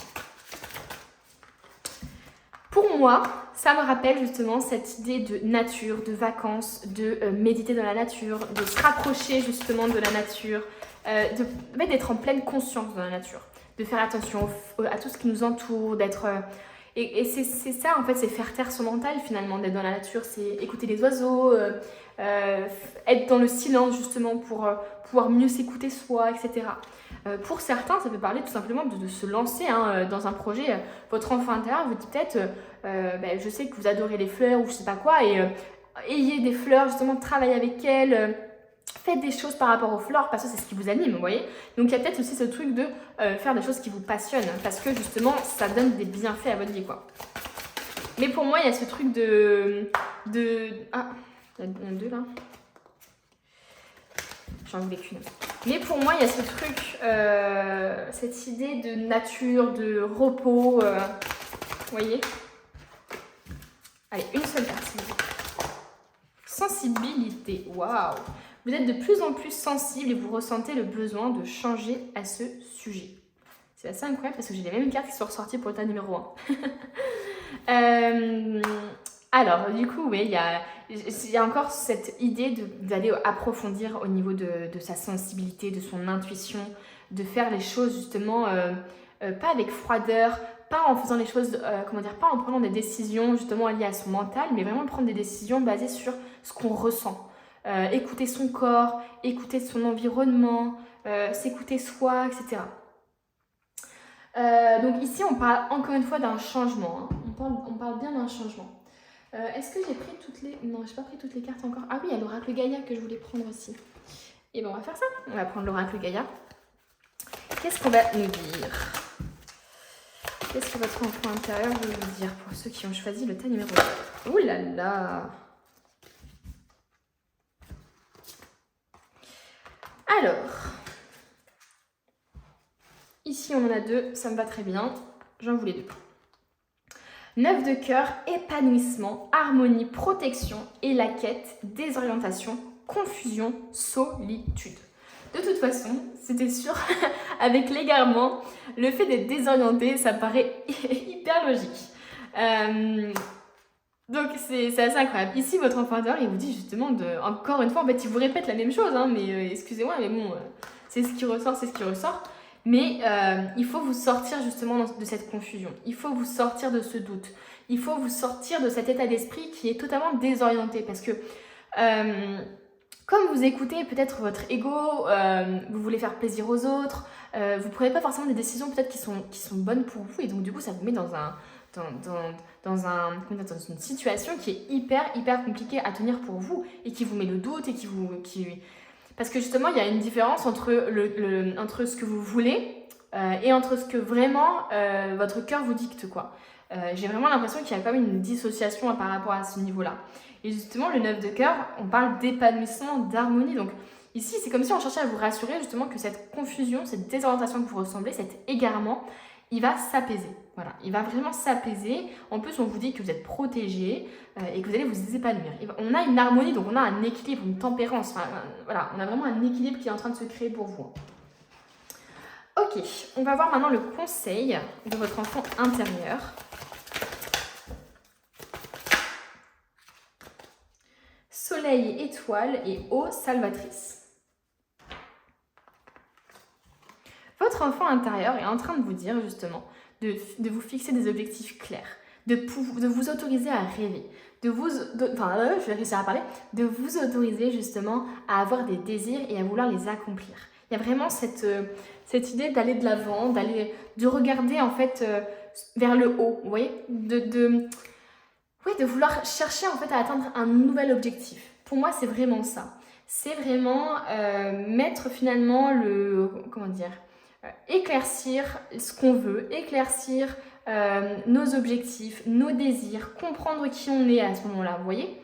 Pour moi, ça me rappelle justement cette idée de nature, de vacances, de méditer dans la nature, de se rapprocher justement de la nature, d'être en pleine conscience dans la nature, de faire attention à tout ce qui nous entoure, d'être... et c'est ça en fait, c'est faire taire son mental finalement, d'être dans la nature, c'est écouter les oiseaux, être dans le silence justement pour pouvoir mieux s'écouter soi, etc. Pour certains, ça peut parler tout simplement de se lancer hein, dans un projet. Votre enfant intérieur vous dit peut-être, je sais que vous adorez les fleurs ou je sais pas quoi, et ayez des fleurs, justement, travaillez avec elles, faites des choses par rapport aux fleurs parce que c'est ce qui vous anime, vous voyez. Donc il y a peut-être aussi ce truc de faire des choses qui vous passionnent parce que justement, ça donne des bienfaits à votre vie, quoi. Mais pour moi, il y a ce truc Ah, il y en a deux là. J'en voulais qu'une. Mais pour moi, il y a ce truc, cette idée de nature, de repos. Vous voyez? Allez, une seule carte. Sensibilité. Waouh! Vous êtes de plus en plus sensible et vous ressentez le besoin de changer à ce sujet. C'est assez incroyable parce que j'ai les mêmes cartes qui sont ressorties pour le tas numéro 1. Alors, du coup, oui, il y a encore cette idée d'aller approfondir au niveau de sa sensibilité, de son intuition, de faire les choses justement pas avec froideur, pas en faisant les choses, pas en prenant des décisions justement liées à son mental, mais vraiment prendre des décisions basées sur ce qu'on ressent. Écouter son corps, écouter son environnement, s'écouter soi, etc. Donc ici, on parle encore une fois d'un changement. Hein. On parle bien d'un changement. Est-ce que j'ai pris toutes les... Non, j'ai pas pris toutes les cartes encore. Ah oui, il y a l'oracle Gaïa que je voulais prendre aussi. Et bien, on va faire ça. On va prendre l'oracle Gaïa. Qu'est-ce qu'on va nous dire? Qu'est-ce que votre enfant intérieur veut nous dire pour ceux qui ont choisi le tas numéro 1? Ouh là là! Alors, ici on en a 2, ça me va très bien. J'en voulais 2. 9 de cœur, épanouissement, harmonie, protection et la quête, désorientation, confusion, solitude. De toute façon, c'était sûr, avec l'égarement, le fait d'être désorienté, ça paraît hyper logique. Donc c'est assez incroyable. Ici, votre enfant intérieur, il vous dit justement, encore une fois, en fait, il vous répète la même chose, hein, mais excusez-moi, mais bon, c'est ce qui ressort, c'est ce qui ressort. Mais il faut vous sortir justement de cette confusion. Il faut vous sortir de ce doute. Il faut vous sortir de cet état d'esprit qui est totalement désorienté. Parce que comme vous écoutez peut-être votre ego, vous voulez faire plaisir aux autres, vous ne prenez pas forcément des décisions peut-être qui sont bonnes pour vous. Et donc du coup, ça vous met dans une situation qui est hyper compliquée à tenir pour vous. Et qui vous met le doute et Parce que justement, il y a une différence entre ce que vous voulez et entre ce que vraiment votre cœur vous dicte, quoi. J'ai vraiment l'impression qu'il y a quand même une dissociation par rapport à ce niveau-là. Et justement, le 9 de cœur, on parle d'épanouissement, d'harmonie. Donc ici, c'est comme si on cherchait à vous rassurer justement que cette confusion, cette désorientation que vous ressemblez, cet égarement, il va s'apaiser. Voilà, il va vraiment s'apaiser. En plus, on vous dit que vous êtes protégé et que vous allez vous épanouir. On a une harmonie, donc on a un équilibre, une tempérance. Enfin, voilà, on a vraiment un équilibre qui est en train de se créer pour vous. Ok, on va voir maintenant le conseil de votre enfant intérieur. Soleil, étoile et eau salvatrice. Votre enfant intérieur est en train de vous dire justement de vous fixer des objectifs clairs, de vous autoriser à rêver, de vous autoriser justement à avoir des désirs et à vouloir les accomplir. Il y a vraiment cette idée d'aller de l'avant, de regarder en fait vers le haut, vous voyez, de vouloir chercher en fait à atteindre un nouvel objectif. Pour moi, c'est vraiment ça. C'est vraiment mettre finalement éclaircir ce qu'on veut, éclaircir nos objectifs, nos désirs, comprendre qui on est à ce moment-là, vous voyez.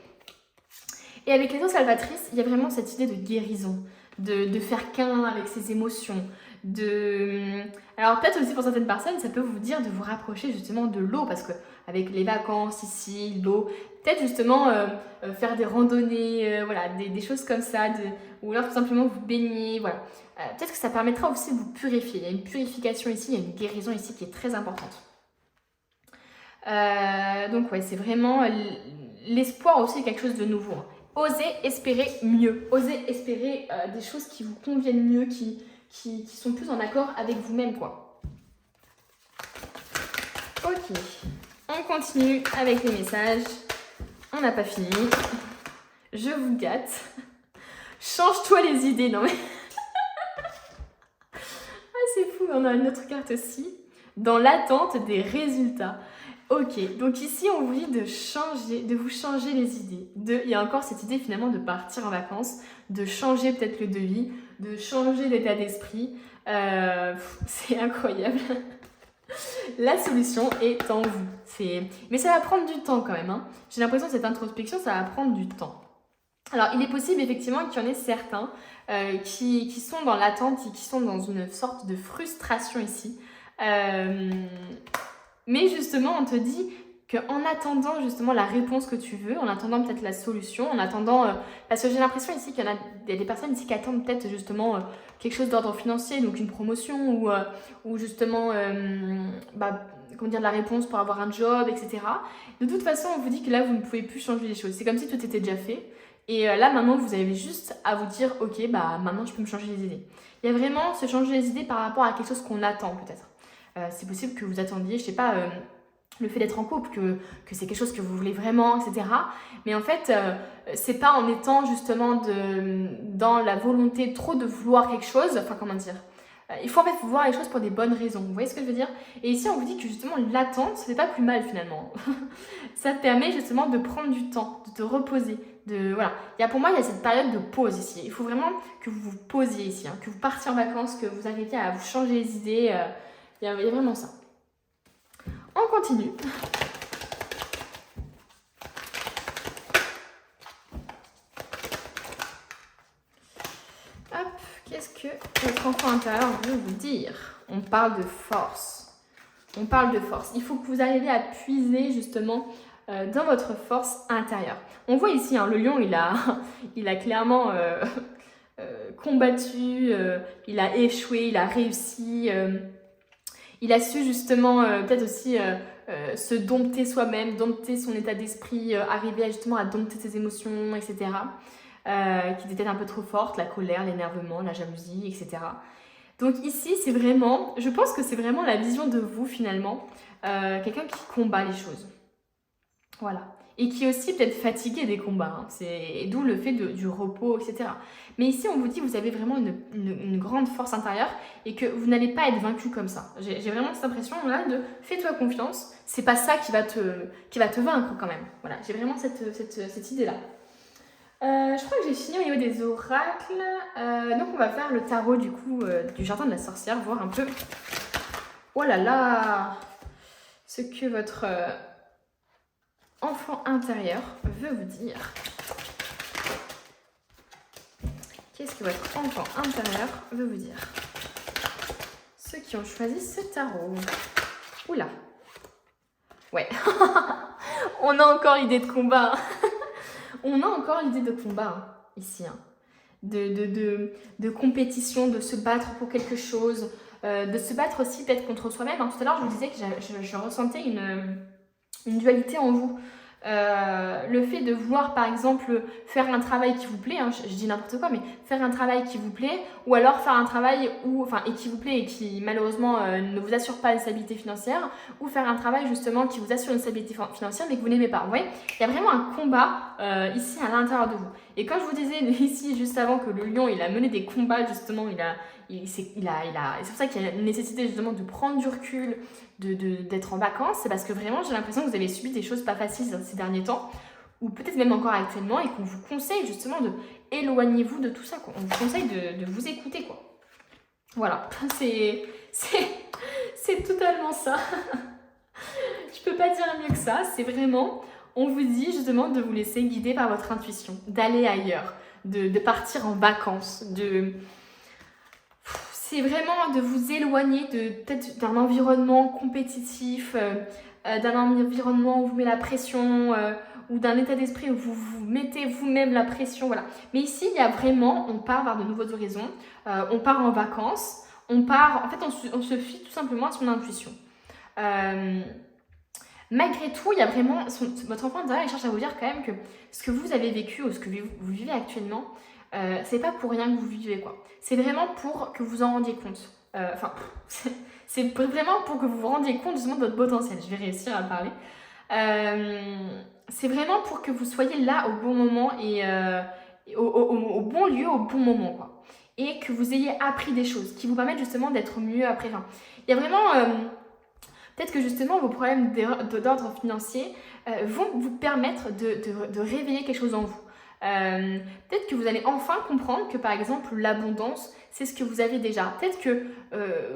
Et avec les eaux salvatrices, il y a vraiment cette idée de guérison, de faire qu'un avec ses émotions, Alors peut-être aussi pour certaines personnes, ça peut vous dire de vous rapprocher justement de l'eau, parce que avec les vacances ici, l'eau, peut-être justement faire des randonnées, des choses comme ça, ou alors tout simplement vous baigner, voilà. Peut-être que ça permettra aussi de vous purifier. Il y a une purification ici, il y a une guérison ici qui est très importante. Donc ouais, c'est vraiment l'espoir aussi, quelque chose de nouveau. Hein. Osez espérer mieux, osez espérer des choses qui vous conviennent mieux, qui sont plus en accord avec vous-même, quoi. Ok, on continue avec les messages. On n'a pas fini. Je vous gâte. Change-toi les idées, non mais... Ah, c'est fou, on a une autre carte aussi. Dans l'attente des résultats. Ok, donc ici on vous dit de vous changer les idées. Il y a encore cette idée finalement de partir en vacances, de changer peut-être le devis, de changer l'état d'esprit. C'est incroyable. La solution est en vous. Mais ça va prendre du temps quand même. Hein. J'ai l'impression que cette introspection, ça va prendre du temps. Alors il est possible effectivement qu'il y en ait certains qui sont dans l'attente et qui sont dans une sorte de frustration ici. Mais justement, on te dit, qu'en attendant justement la réponse que tu veux, en attendant peut-être la solution, en attendant... parce que j'ai l'impression ici qu'il y a des personnes ici qui attendent peut-être justement quelque chose d'ordre financier, donc une promotion ou justement comment dire, la réponse pour avoir un job, etc. De toute façon, on vous dit que là, vous ne pouvez plus changer les choses. C'est comme si tout était déjà fait. Et là, maintenant, vous avez juste à vous dire, ok, maintenant, je peux me changer les idées. Il y a vraiment se changer les idées par rapport à quelque chose qu'on attend, peut-être. C'est possible que vous attendiez, je sais pas, le fait d'être en couple, que c'est quelque chose que vous voulez vraiment, etc. Mais en fait, c'est pas en étant justement dans la volonté trop de vouloir quelque chose, enfin, comment dire, il faut en fait voir les choses pour des bonnes raisons. Vous voyez ce que je veux dire? Et ici, on vous dit que justement, l'attente, c'est pas plus mal finalement. Ça te permet justement de prendre du temps, de te reposer. Voilà. Pour moi, il y a cette période de pause ici. Il faut vraiment que vous vous posiez ici, que vous partiez en vacances, que vous arrêtiez à vous changer les idées. Il y a vraiment ça. On continue. Hop, qu'est-ce que votre enfant intérieur veut vous dire? On parle de force. On parle de force. Il faut que vous arriviez à puiser justement dans votre force intérieure. On voit ici, le lion, il a clairement combattu, il a échoué, il a réussi. Il a su justement peut-être aussi se dompter soi-même, dompter son état d'esprit, arriver justement à dompter ses émotions, etc. Qui étaient peut-être un peu trop fortes, la colère, l'énervement, la jalousie, etc. Donc ici, c'est vraiment, je pense que c'est vraiment la vision de vous finalement, quelqu'un qui combat les choses. Voilà. Et qui est aussi peut-être fatigué des combats, c'est d'où le fait du repos, etc. Mais ici, on vous dit que vous avez vraiment une grande force intérieure et que vous n'allez pas être vaincu comme ça. J'ai vraiment cette impression là de fais-toi confiance, c'est pas ça qui va te vaincre quand même. Voilà, j'ai vraiment cette idée-là. Je crois que j'ai fini au niveau des oracles. Donc on va faire le tarot du coup du jardin de la sorcière, voir un peu. Oh là là, ce que votre enfant intérieur veut vous dire. Qu'est-ce que votre enfant intérieur veut vous dire? Ceux qui ont choisi ce tarot. Oula. Ouais. On a encore l'idée de combat. On a encore l'idée de combat ici. De compétition, de se battre pour quelque chose. De se battre aussi peut-être contre soi-même. Tout à l'heure, je vous disais que je ressentais une dualité en vous. Le fait de vouloir par exemple faire un travail qui vous plaît, je dis n'importe quoi, mais faire un travail qui vous plaît, ou alors faire un travail qui vous plaît et qui malheureusement ne vous assure pas une stabilité financière, ou faire un travail justement qui vous assure une stabilité financière mais que vous n'aimez pas. Vous voyez, il y a vraiment un combat ici à l'intérieur de vous. Et quand je vous disais ici juste avant que le lion il a mené des combats justement, c'est pour ça qu'il y a une nécessité justement de prendre du recul, d'être en vacances, c'est parce que vraiment j'ai l'impression que vous avez subi des choses pas faciles ces derniers temps, ou peut-être même encore actuellement, et qu'on vous conseille justement de éloignez-vous de tout ça, quoi. On vous conseille de vous écouter, quoi. Voilà, c'est totalement ça. Je peux pas dire mieux que ça, c'est vraiment, on vous dit justement de vous laisser guider par votre intuition, d'aller ailleurs, de partir en vacances, c'est vraiment de vous éloigner peut-être d'un environnement compétitif, d'un environnement où vous met la pression, ou d'un état d'esprit où vous vous mettez vous-même la pression, voilà. Mais ici, il y a vraiment, on part vers de nouveaux horizons, on part en vacances, on se fie tout simplement à son intuition. Malgré tout, il y a vraiment, votre enfant intérieur, il cherche à vous dire quand même que ce que vous avez vécu ou ce que vous vivez actuellement, c'est pas pour rien que vous vivez, quoi. C'est vraiment pour que vous en rendiez compte. C'est vraiment pour que vous vous rendiez compte justement de votre potentiel. Je vais réussir à parler. C'est vraiment pour que vous soyez là au bon moment et au bon lieu, au bon moment, quoi. Et que vous ayez appris des choses qui vous permettent justement d'être mieux après. Enfin, il y a vraiment... peut-être que justement vos problèmes d'ordre financier vont vous permettre de réveiller quelque chose en vous. Peut-être que vous allez enfin comprendre que par exemple l'abondance c'est ce que vous avez déjà. Peut-être que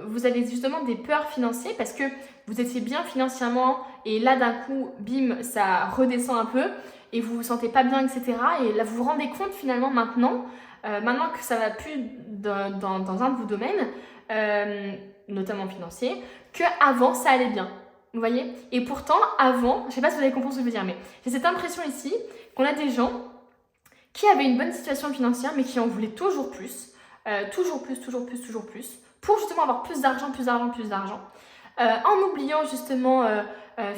vous avez justement des peurs financières parce que vous étiez bien financièrement et là d'un coup bim ça redescend un peu et vous vous sentez pas bien, etc. Et là vous vous rendez compte finalement maintenant que ça va plus dans un de vos domaines, notamment financier, qu'avant ça allait bien. Vous voyez? Et pourtant, avant, je ne sais pas si vous avez compris ce que je veux dire, mais j'ai cette impression ici qu'on a des gens qui avaient une bonne situation financière, mais qui en voulaient toujours plus, toujours plus, toujours plus, toujours plus, pour justement avoir plus d'argent, plus d'argent, plus d'argent, en oubliant justement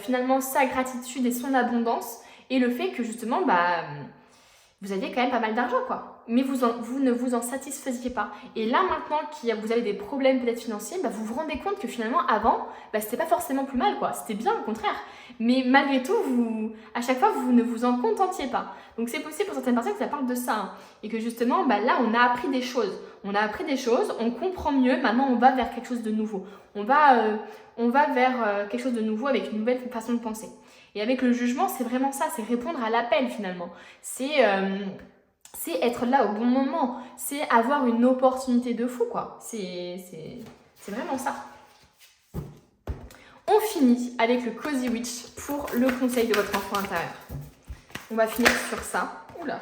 finalement sa gratitude et son abondance, et le fait que justement, vous aviez quand même pas mal d'argent, quoi. Mais vous ne vous en satisfaisiez pas. Et là, maintenant que vous avez des problèmes peut-être financiers, vous vous rendez compte que finalement, avant, c'était pas forcément plus mal, quoi. C'était bien, au contraire. Mais malgré tout, à chaque fois, vous ne vous en contentiez pas. Donc, c'est possible pour certaines personnes que ça parle de ça. Hein. Et que justement, là, on a appris des choses. On a appris des choses, on comprend mieux. Maintenant, on va vers quelque chose de nouveau. On va vers quelque chose de nouveau avec une nouvelle façon de penser. Et avec le jugement, c'est vraiment ça, c'est répondre à l'appel finalement. C'est être là au bon moment, c'est avoir une opportunité de fou, quoi. C'est vraiment ça. On finit avec le Cozy Witch pour le conseil de votre enfant intérieur. On va finir sur ça. Oula.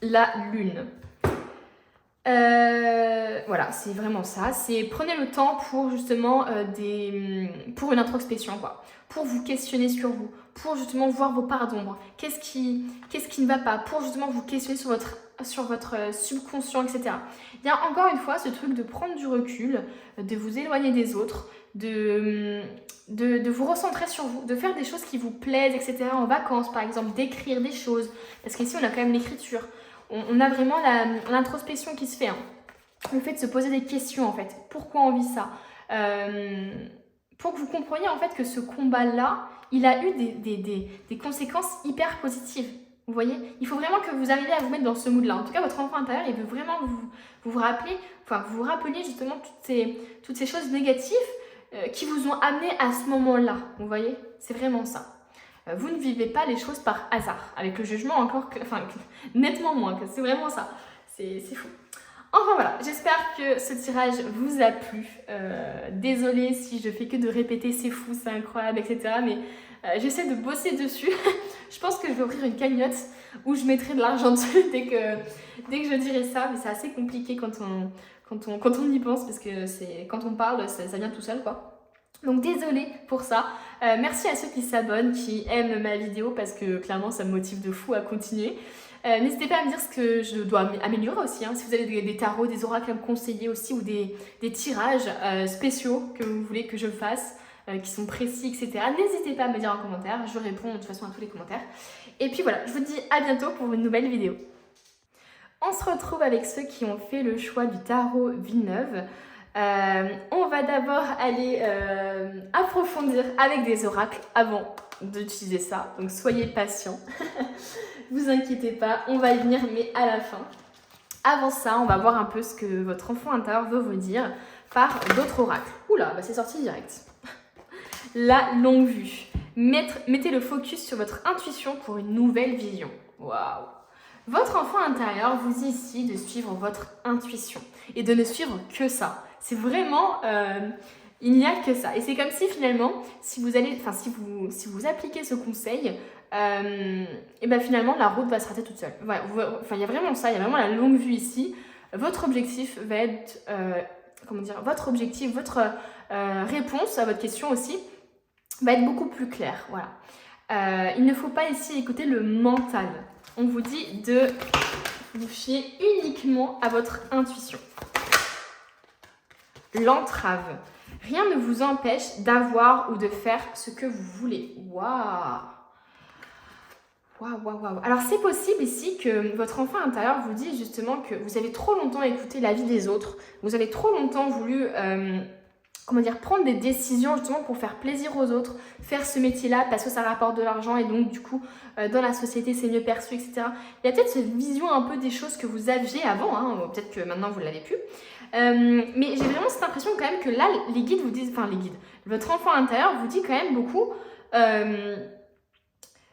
La lune. Voilà, c'est vraiment ça. C'est prenez le temps pour justement pour une introspection, quoi. Pour vous questionner sur vous, pour justement voir vos parts d'ombre. Qu'est-ce qui ne va pas, pour justement vous questionner sur votre subconscient, etc. Il y a encore une fois ce truc de prendre du recul, de vous éloigner des autres, de vous recentrer sur vous, de faire des choses qui vous plaisent, etc. En vacances, par exemple, d'écrire des choses. Parce qu'ici, on a quand même l'écriture. On a vraiment l'introspection qui se fait. Hein. Le fait de se poser des questions, en fait. Pourquoi on vit ça pour que vous compreniez, en fait, que ce combat-là, il a eu des conséquences hyper positives. Vous voyez? Il faut vraiment que vous arriviez à vous mettre dans ce mood-là. En tout cas, votre enfant intérieur, il veut vraiment vous rappeliez justement toutes ces choses négatives qui vous ont amené à ce moment-là. Vous voyez? C'est vraiment ça. Vous ne vivez pas les choses par hasard. Avec le jugement nettement moins. C'est vraiment ça. C'est fou. Enfin voilà, j'espère que ce tirage vous a plu. Désolée si je fais que de répéter c'est fou, c'est incroyable, etc. Mais j'essaie de bosser dessus. Je pense que je vais ouvrir une cagnotte où je mettrai de l'argent dessus dès que je dirai ça. Mais c'est assez compliqué quand on y pense parce que quand on parle, ça vient tout seul, quoi. Donc désolée pour ça. Merci à ceux qui s'abonnent, qui aiment ma vidéo parce que clairement ça me motive de fou à continuer. N'hésitez pas à me dire ce que je dois améliorer aussi. Hein. Si vous avez des tarots, des oracles à me conseiller aussi ou des tirages spéciaux que vous voulez que je fasse, qui sont précis, etc. N'hésitez pas à me dire en commentaire. Je réponds de toute façon à tous les commentaires. Et puis voilà, je vous dis à bientôt pour une nouvelle vidéo. On se retrouve avec ceux qui ont fait le choix du tarot Villeneuve. On va d'abord aller approfondir avec des oracles avant d'utiliser ça. Donc soyez patients. Vous inquiétez pas, on va y venir, mais à la fin. Avant ça, on va voir un peu ce que votre enfant intérieur veut vous dire par d'autres oracles. Oula, c'est sorti direct. La longue vue. Mettez le focus sur votre intuition pour une nouvelle vision. Waouh! Votre enfant intérieur vous dit ici de suivre votre intuition et de ne suivre que ça. C'est vraiment... il n'y a que ça. Et c'est comme si finalement, si vous appliquez ce conseil, et finalement la route va se rater toute seule. Voilà, il y a vraiment ça, il y a vraiment la longue vue ici. Votre objectif va être, votre réponse à votre question aussi va être beaucoup plus claire. Voilà. Il ne faut pas ici écouter le mental. On vous dit de vous fier uniquement à votre intuition. L'entrave. Rien ne vous empêche d'avoir ou de faire ce que vous voulez. Waouh! Waouh. Alors c'est possible ici que votre enfant intérieur vous dise justement que vous avez trop longtemps écouté l'avis des autres. Vous avez trop longtemps voulu prendre des décisions justement pour faire plaisir aux autres, faire ce métier-là parce que ça rapporte de l'argent et donc du coup dans la société c'est mieux perçu, etc. Il y a peut-être cette vision un peu des choses que vous aviez avant, hein, peut-être que maintenant vous ne l'avez plus. Mais j'ai vraiment cette impression quand même que là les guides vous disent, votre enfant intérieur vous dit quand même beaucoup,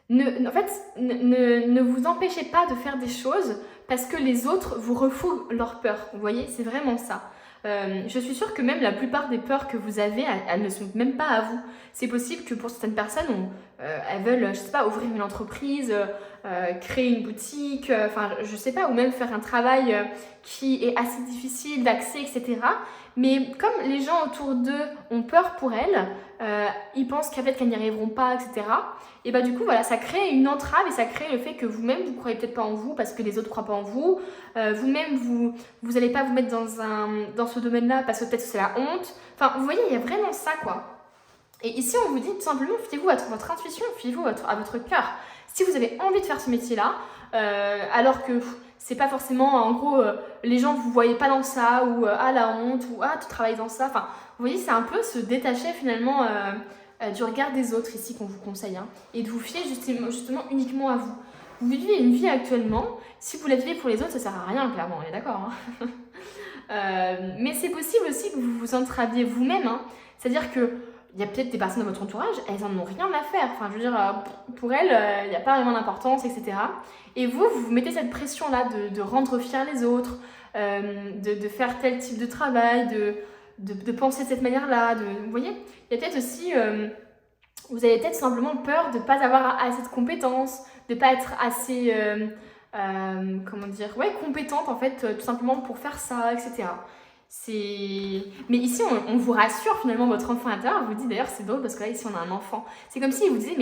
ne vous empêchez pas de faire des choses parce que les autres vous refoulent leur peur. Vous voyez, c'est vraiment ça. Je suis sûre que même la plupart des peurs que vous avez, elles ne sont même pas à vous. C'est possible que pour certaines personnes, elles veulent, je sais pas, ouvrir une entreprise, créer une boutique, enfin, je sais pas, ou même faire un travail qui est assez difficile d'accès, etc. Mais comme les gens autour d'eux ont peur pour elles, ils pensent peut-être qu'elles n'y arriveront pas, etc. Et bah du coup, voilà, ça crée une entrave et ça crée le fait que vous-même, vous ne croyez peut-être pas en vous parce que les autres ne croient pas en vous. Vous-même, vous n'allez pas vous mettre dans ce domaine-là parce que peut-être que c'est la honte. Enfin, vous voyez, il y a vraiment ça, quoi. Et ici, on vous dit tout simplement, fiez-vous à votre intuition, fiez-vous à votre cœur. Si vous avez envie de faire ce métier-là, alors que c'est pas forcément, en gros, les gens vous voyez pas dans ça, ou ah la honte, ou ah tu travailles dans ça. Enfin, vous voyez, c'est un peu se détacher finalement du regard des autres ici qu'on vous conseille, hein, et de vous fier justement uniquement à vous. Vous vivez une vie actuellement, si vous la vivez pour les autres, ça sert à rien, clairement, on est d'accord, hein. Mais c'est possible aussi que vous vous entraviez vous-même, hein. C'est-à-dire que il y a peut-être des personnes dans votre entourage, elles en ont rien à faire. Enfin, je veux dire, pour elles, il n'y a pas vraiment d'importance, etc. Et vous vous mettez cette pression-là de rendre fiers les autres, de faire tel type de travail, de penser de cette manière-là. Vous voyez, il y a peut-être aussi, vous avez peut-être simplement peur de ne pas avoir assez de compétences, de ne pas être assez, comment dire, ouais, compétente en fait, tout simplement pour faire ça, etc. Mais ici, on vous rassure finalement, votre enfant intérieur vous dit, d'ailleurs c'est drôle parce que là ici on a un enfant, c'est comme s'il vous disait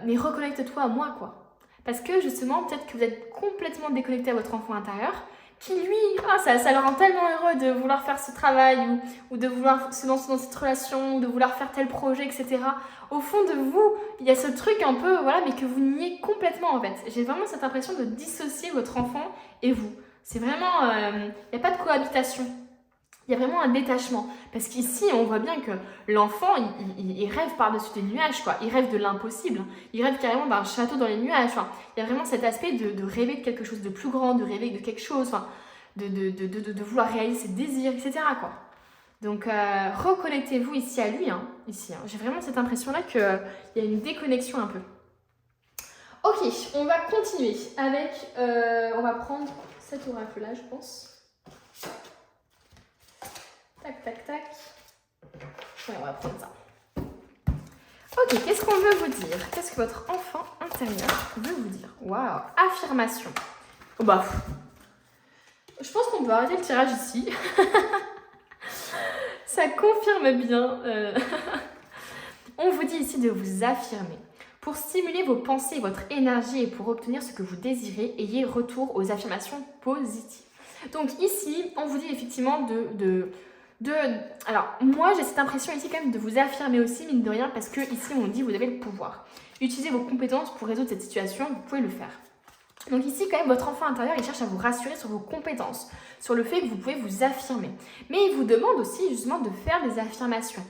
mais reconnecte-toi à moi, quoi. Parce que justement, peut-être que vous êtes complètement déconnecté à votre enfant intérieur, qui lui, ça le rend tellement heureux de vouloir faire ce travail, ou de vouloir se lancer dans cette relation, ou de vouloir faire tel projet, etc. Au fond de vous, il y a ce truc un peu, voilà, mais que vous niez complètement en fait. J'ai vraiment cette impression de dissocier votre enfant et vous. C'est vraiment, il n'y a pas de cohabitation. Il y a vraiment un détachement. Parce qu'ici, on voit bien que l'enfant, il rêve par-dessus des nuages, quoi. Il rêve de l'impossible. Il rêve carrément d'un château dans les nuages. Enfin, il y a vraiment cet aspect de rêver de quelque chose de plus grand, de rêver de quelque chose, enfin, de vouloir réaliser ses désirs, etc., quoi. Donc, reconnectez-vous ici à lui, hein, ici. Hein. J'ai vraiment cette impression-là qu'il y a une déconnexion un peu. Ok, on va continuer avec... on va prendre cet oracle-là, je pense. Tac, tac, tac. Ouais, on va prendre ça. Ok, qu'est-ce qu'on veut vous dire? Qu'est-ce que votre enfant intérieur veut vous dire? Waouh, affirmation. Oh bah, je pense qu'on peut arrêter le tirage ici. Ça confirme bien. On vous dit ici de vous affirmer. Pour stimuler vos pensées et votre énergie et pour obtenir ce que vous désirez, ayez retour aux affirmations positives. Donc ici, on vous dit effectivement alors, moi, j'ai cette impression ici quand même de vous affirmer aussi, mine de rien, parce que ici, on dit vous avez le pouvoir. Utilisez vos compétences pour résoudre cette situation, vous pouvez le faire. Donc ici, quand même, votre enfant intérieur, il cherche à vous rassurer sur vos compétences, sur le fait que vous pouvez vous affirmer. Mais il vous demande aussi, justement, de faire des affirmations,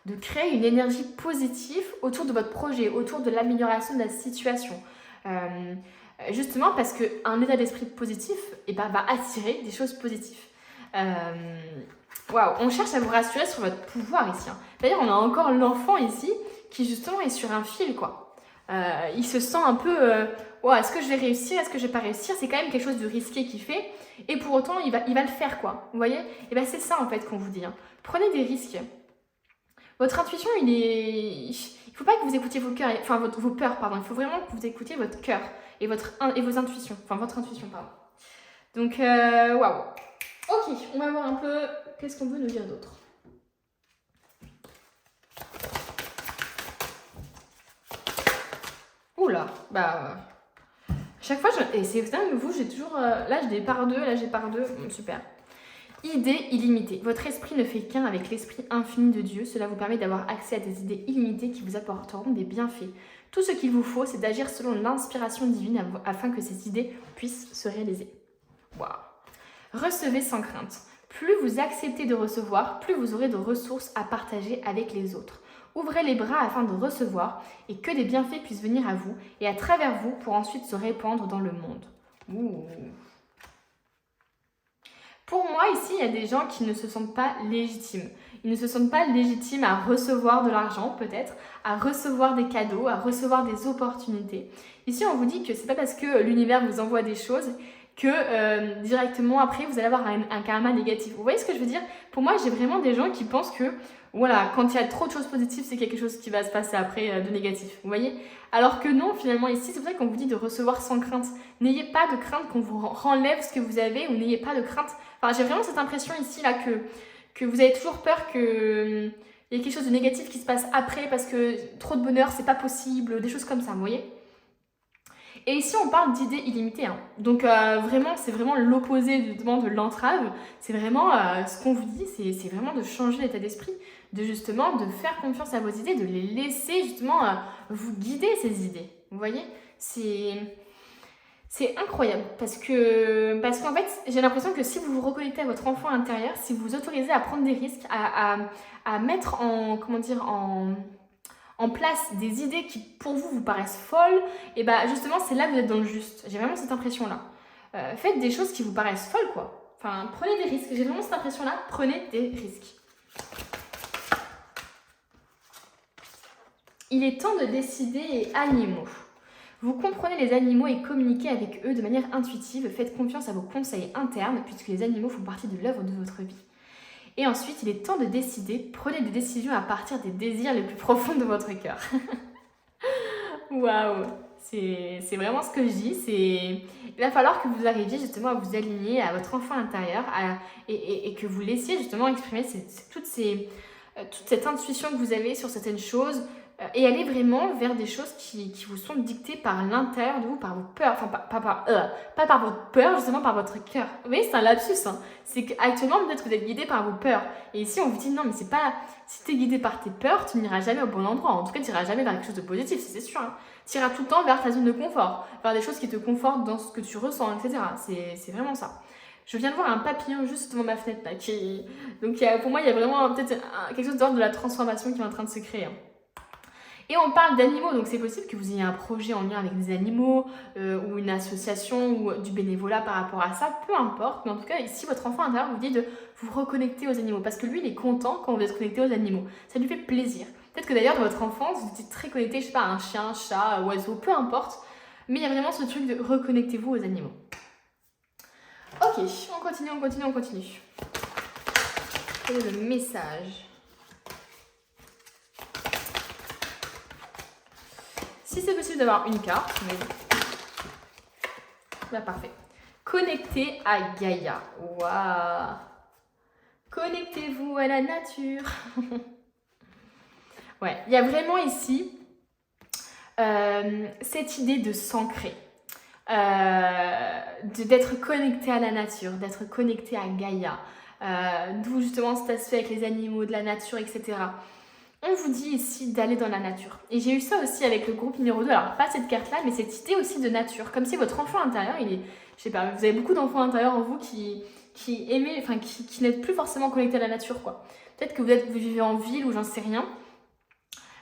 de créer une énergie positive autour de votre projet, autour de l'amélioration de la situation. Justement parce qu'un état d'esprit positif va attirer des choses positives. Waouh, on cherche à vous rassurer sur votre pouvoir ici. Hein. D'ailleurs, on a encore l'enfant ici qui justement est sur un fil, quoi. Il se sent un peu, est-ce que je vais réussir, est-ce que je vais pas réussir? C'est quand même quelque chose de risqué qu'il fait. Et pour autant, il va le faire, quoi. Vous voyez? Et bien, c'est ça en fait qu'on vous dit. Hein. Prenez des risques. Votre intuition, il faut pas que vous écoutiez vos cœurs, enfin vos peurs, pardon. Il faut vraiment que vous écoutiez votre cœur et vos intuitions. Enfin, votre intuition, pardon. Donc, waouh. Ok, on va voir un peu qu'est-ce qu'on veut nous dire d'autre. Oula, chaque fois, et c'est dingue, vous, j'ai toujours... là, j'ai des par deux, là, j'ai par deux. Super. Idées illimitées. Votre esprit ne fait qu'un avec l'esprit infini de Dieu. Cela vous permet d'avoir accès à des idées illimitées qui vous apporteront des bienfaits. Tout ce qu'il vous faut, c'est d'agir selon l'inspiration divine afin que ces idées puissent se réaliser. Waouh. Recevez sans crainte. Plus vous acceptez de recevoir, plus vous aurez de ressources à partager avec les autres. Ouvrez les bras afin de recevoir et que des bienfaits puissent venir à vous et à travers vous pour ensuite se répandre dans le monde. Ouh. Pour moi, ici, il y a des gens qui ne se sentent pas légitimes. Ils ne se sentent pas légitimes à recevoir de l'argent, peut-être, à recevoir des cadeaux, à recevoir des opportunités. Ici, on vous dit que c'est pas parce que l'univers vous envoie des choses que directement après vous allez avoir un karma négatif. Vous voyez ce que je veux dire? Pour moi, j'ai vraiment des gens qui pensent que voilà, quand il y a trop de choses positives, c'est quelque chose qui va se passer après de négatif. Vous voyez? Alors que non, finalement, ici, c'est pour ça qu'on vous dit de recevoir sans crainte. N'ayez pas de crainte qu'on vous renlève ce que vous avez, ou n'ayez pas de crainte. Enfin, j'ai vraiment cette impression ici, là, que vous avez toujours peur que il y ait quelque chose de négatif qui se passe après parce que trop de bonheur, c'est pas possible, des choses comme ça, vous voyez? Et ici, on parle d'idées illimitées. Hein. Donc, vraiment, c'est vraiment l'opposé de l'entrave. C'est vraiment ce qu'on vous dit, c'est vraiment de changer l'état d'esprit, de justement de faire confiance à vos idées, de les laisser justement vous guider ces idées. Vous voyez? C'est incroyable parce qu'en fait, j'ai l'impression que si vous vous reconnectez à votre enfant intérieur, si vous vous autorisez à prendre des risques, à mettre en place des idées qui pour vous paraissent folles, et bah justement c'est là que vous êtes dans le juste. J'ai vraiment cette impression là. Faites des choses qui vous paraissent folles quoi. Enfin prenez des risques. J'ai vraiment cette impression là. Prenez des risques. Il est temps de décider animaux. Vous comprenez les animaux et communiquez avec eux de manière intuitive. Faites confiance à vos conseils internes puisque les animaux font partie de l'œuvre de votre vie. Et ensuite, il est temps de décider. Prenez des décisions à partir des désirs les plus profonds de votre cœur. Waouh! C'est vraiment ce que je dis. Il va falloir que vous arriviez justement à vous aligner à votre enfant intérieur et que vous laissiez justement exprimer toute cette intuition que vous avez sur certaines choses et aller vraiment vers des choses qui vous sont dictées par l'intérieur de vous, par vos peurs, enfin pas par votre peur, justement par votre cœur. Vous voyez, c'est un lapsus, hein. C'est qu'actuellement peut-être que vous êtes guidé par vos peurs. Et ici on vous dit non mais c'est pas, si tu es guidé par tes peurs, tu n'iras jamais au bon endroit. En tout cas tu n'iras jamais vers quelque chose de positif, c'est sûr. Hein. Tu iras tout le temps vers ta zone de confort, vers des choses qui te confortent dans ce que tu ressens, etc. C'est vraiment ça. Je viens de voir un papillon juste devant ma fenêtre là, donc pour moi il y a vraiment peut-être quelque chose d'ordre de la transformation qui est en train de se créer. Hein. Et on parle d'animaux, donc c'est possible que vous ayez un projet en lien avec des animaux ou une association ou du bénévolat par rapport à ça, peu importe. Mais en tout cas, ici, votre enfant intérieur vous dit de vous reconnecter aux animaux parce que lui, il est content quand vous êtes connecté aux animaux. Ça lui fait plaisir. Peut-être que d'ailleurs, dans votre enfance, vous étiez très connecté, je sais pas, à un chien, un chat, un oiseau, peu importe. Mais il y a vraiment ce truc de reconnectez-vous aux animaux. Ok, on continue. Quel est le message ? Si c'est possible d'avoir une carte, mais bah, parfait. Connectez à Gaïa. Waouh! Connectez-vous à la nature. Ouais, il y a vraiment ici cette idée de s'ancrer, d'être connecté à la nature, d'être connecté à Gaïa, d'où justement cet aspect avec les animaux, de la nature, etc. On vous dit ici d'aller dans la nature. Et j'ai eu ça aussi avec le groupe numéro 2. Alors, pas cette carte-là, mais cette idée aussi de nature. Comme si votre enfant intérieur, il est... Je sais pas, vous avez beaucoup d'enfants intérieurs en vous qui aimez... Enfin, qui n'êtes plus forcément connectés à la nature, quoi. Peut-être que vous vivez en ville ou j'en sais rien.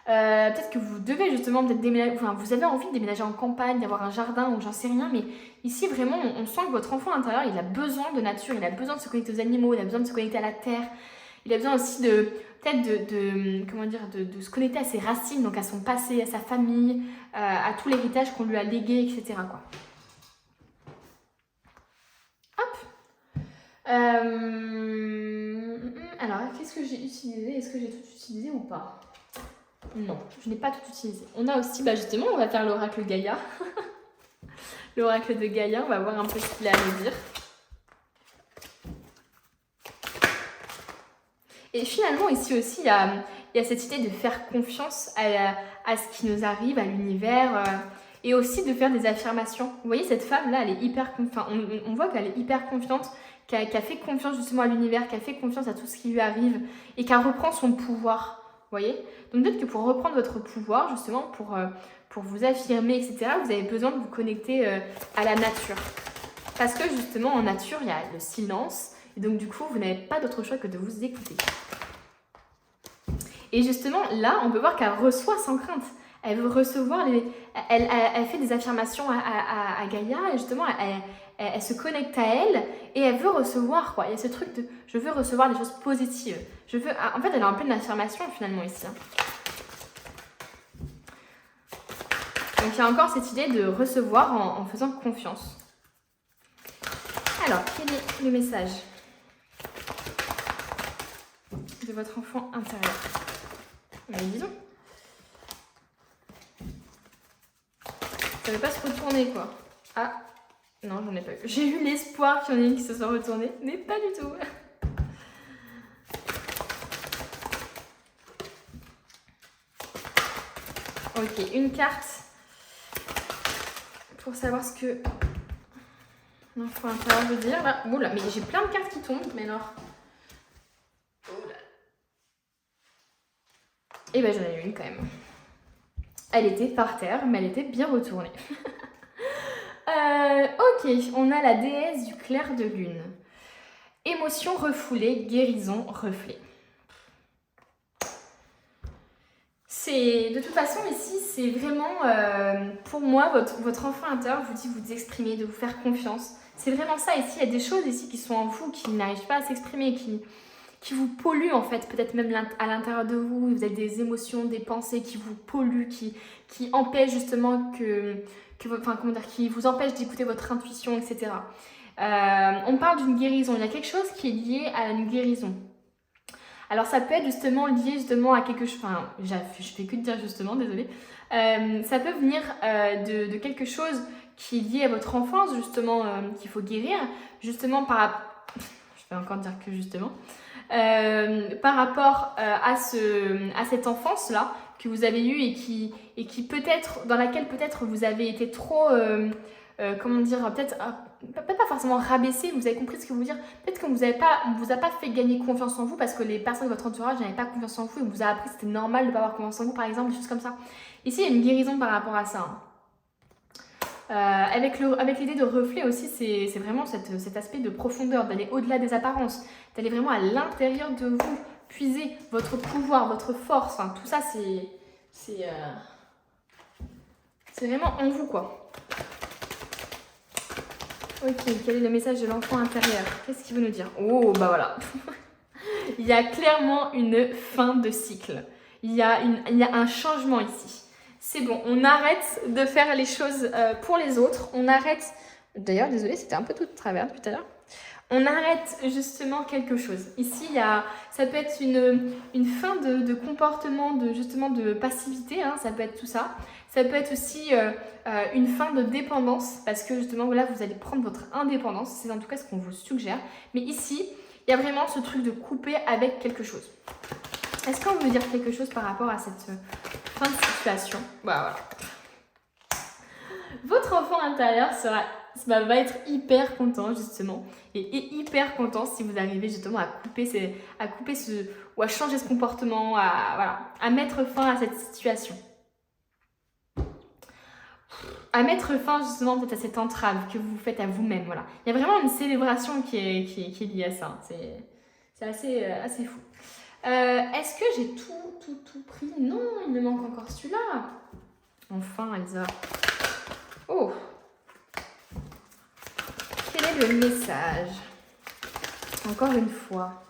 Peut-être que vous devez justement peut-être déménager... Enfin, vous avez envie de déménager en campagne, d'avoir un jardin ou j'en sais rien. Mais ici, vraiment, on sent que votre enfant intérieur, il a besoin de nature. Il a besoin de se connecter aux animaux. Il a besoin de se connecter à la terre. Il a besoin aussi de se connecter à ses racines, donc à son passé, à sa famille, à tout l'héritage qu'on lui a légué, etc. Quoi. Hop. Alors, qu'est-ce que j'ai utilisé? Est-ce que j'ai tout utilisé ou pas? Non, je n'ai pas tout utilisé. On a aussi, justement, on va faire l'oracle Gaïa. L'oracle de Gaïa, on va voir un peu ce qu'il a à nous dire. Et finalement, ici aussi, il y a cette idée de faire confiance à ce qui nous arrive, à l'univers, et aussi de faire des affirmations. Vous voyez, cette femme-là, elle est hyper confiante. On voit qu'elle est hyper confiante, qu'elle fait confiance justement à l'univers, qu'elle fait confiance à tout ce qui lui arrive, et qu'elle reprend son pouvoir. Vous voyez? Donc peut-être que pour reprendre votre pouvoir, justement, pour vous affirmer, etc., vous avez besoin de vous connecter à la nature. Parce que justement, en nature, il y a le silence, et donc du coup, vous n'avez pas d'autre choix que de vous écouter. Et justement, là, on peut voir qu'elle reçoit sans crainte. Elle veut recevoir, elle fait des affirmations à Gaïa, et justement, elle se connecte à elle, et elle veut recevoir, quoi. Il y a ce truc de, je veux recevoir des choses positives. En fait, elle est en pleine affirmation, finalement, ici. Donc, il y a encore cette idée de recevoir en faisant confiance. Alors, quel est le message de votre enfant intérieur? Mais dis donc. Ça ne veut pas se retourner, quoi. Ah, non, j'en ai pas eu. J'ai eu l'espoir qu'il y en ait une qui se soit retournée, mais pas du tout. Ok, une carte pour savoir ce que l'enfant intérieur veut dire. Là, oula, mais j'ai plein de cartes qui tombent, mais alors... Oula. Et ben j'en ai eu une quand même. Elle était par terre, mais elle était bien retournée. Ok, on a la déesse du clair de lune. Émotion refoulée, guérison, reflet. De toute façon, ici, c'est vraiment, pour moi, votre enfant intérieur vous dit vous exprimer, de vous faire confiance. C'est vraiment ça ici. Il y a des choses ici qui sont en vous, qui n'arrivent pas à s'exprimer, qui vous polluent en fait, peut-être même à l'intérieur de vous. Vous avez des émotions, des pensées qui vous polluent, qui empêchent justement qui vous empêchent d'écouter votre intuition, etc. On parle d'une guérison. Il y a quelque chose qui est lié à une guérison. Alors ça peut être justement lié justement à quelque chose, enfin je fais que de dire justement, désolée. Ça peut venir de quelque chose qui est lié à votre enfance justement, qu'il faut guérir, justement je vais encore dire que justement, par rapport à cette enfance-là que vous avez eue et qui peut-être, dans laquelle peut-être vous avez été trop... comment dire, peut-être pas forcément rabaissé, vous avez compris ce que je veux dire, peut-être qu'on vous a pas fait gagner confiance en vous parce que les personnes de votre entourage n'avaient pas confiance en vous et vous a appris que c'était normal de ne pas avoir confiance en vous, par exemple, des choses comme ça. Ici, il y a une guérison par rapport à ça. Avec l'idée de reflet aussi, c'est vraiment cet aspect de profondeur, d'aller au-delà des apparences, d'aller vraiment à l'intérieur de vous, puiser votre pouvoir, votre force, enfin, tout ça, c'est vraiment en vous, quoi. Ok, quel est le message de l'enfant intérieur? Qu'est-ce qu'il veut nous dire? Oh, bah voilà. Il y a clairement une fin de cycle. Il y a un changement ici. C'est bon, on arrête de faire les choses pour les autres. On arrête... D'ailleurs, désolée, c'était un peu tout de travers depuis tout à l'heure. On arrête justement quelque chose. Ici, ça peut être une fin de comportement, justement de passivité, hein, ça peut être tout ça. Ça peut être aussi une fin de dépendance, parce que justement, voilà, vous allez prendre votre indépendance. C'est en tout cas ce qu'on vous suggère. Mais ici, il y a vraiment ce truc de couper avec quelque chose. Est-ce qu'on veut dire quelque chose par rapport à cette fin de situation? Bah, voilà. Votre enfant intérieur va être hyper content justement et hyper content si vous arrivez justement à couper ou à changer ce comportement, à mettre fin à cette situation. À mettre fin justement peut-être à cette entrave que vous faites à vous-même. Voilà. Il y a vraiment une célébration qui est liée à ça. C'est assez fou. Est-ce que j'ai tout pris? Non, il me manque encore celui-là. Enfin, Elsa. Oh! Quel est le message? Encore une fois.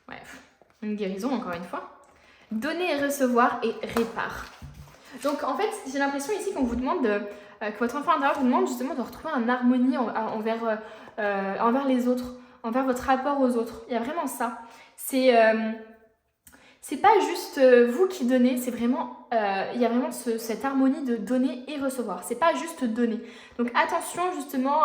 Bref, une guérison encore une fois. Donner et recevoir et répare. Donc en fait, j'ai l'impression ici qu'on vous demande, que votre enfant intérieur vous demande justement de retrouver une harmonie envers les autres, envers votre rapport aux autres. Il y a vraiment ça. C'est pas juste vous qui donnez, c'est vraiment, il y a vraiment cette harmonie de donner et recevoir. C'est pas juste donner. Donc attention justement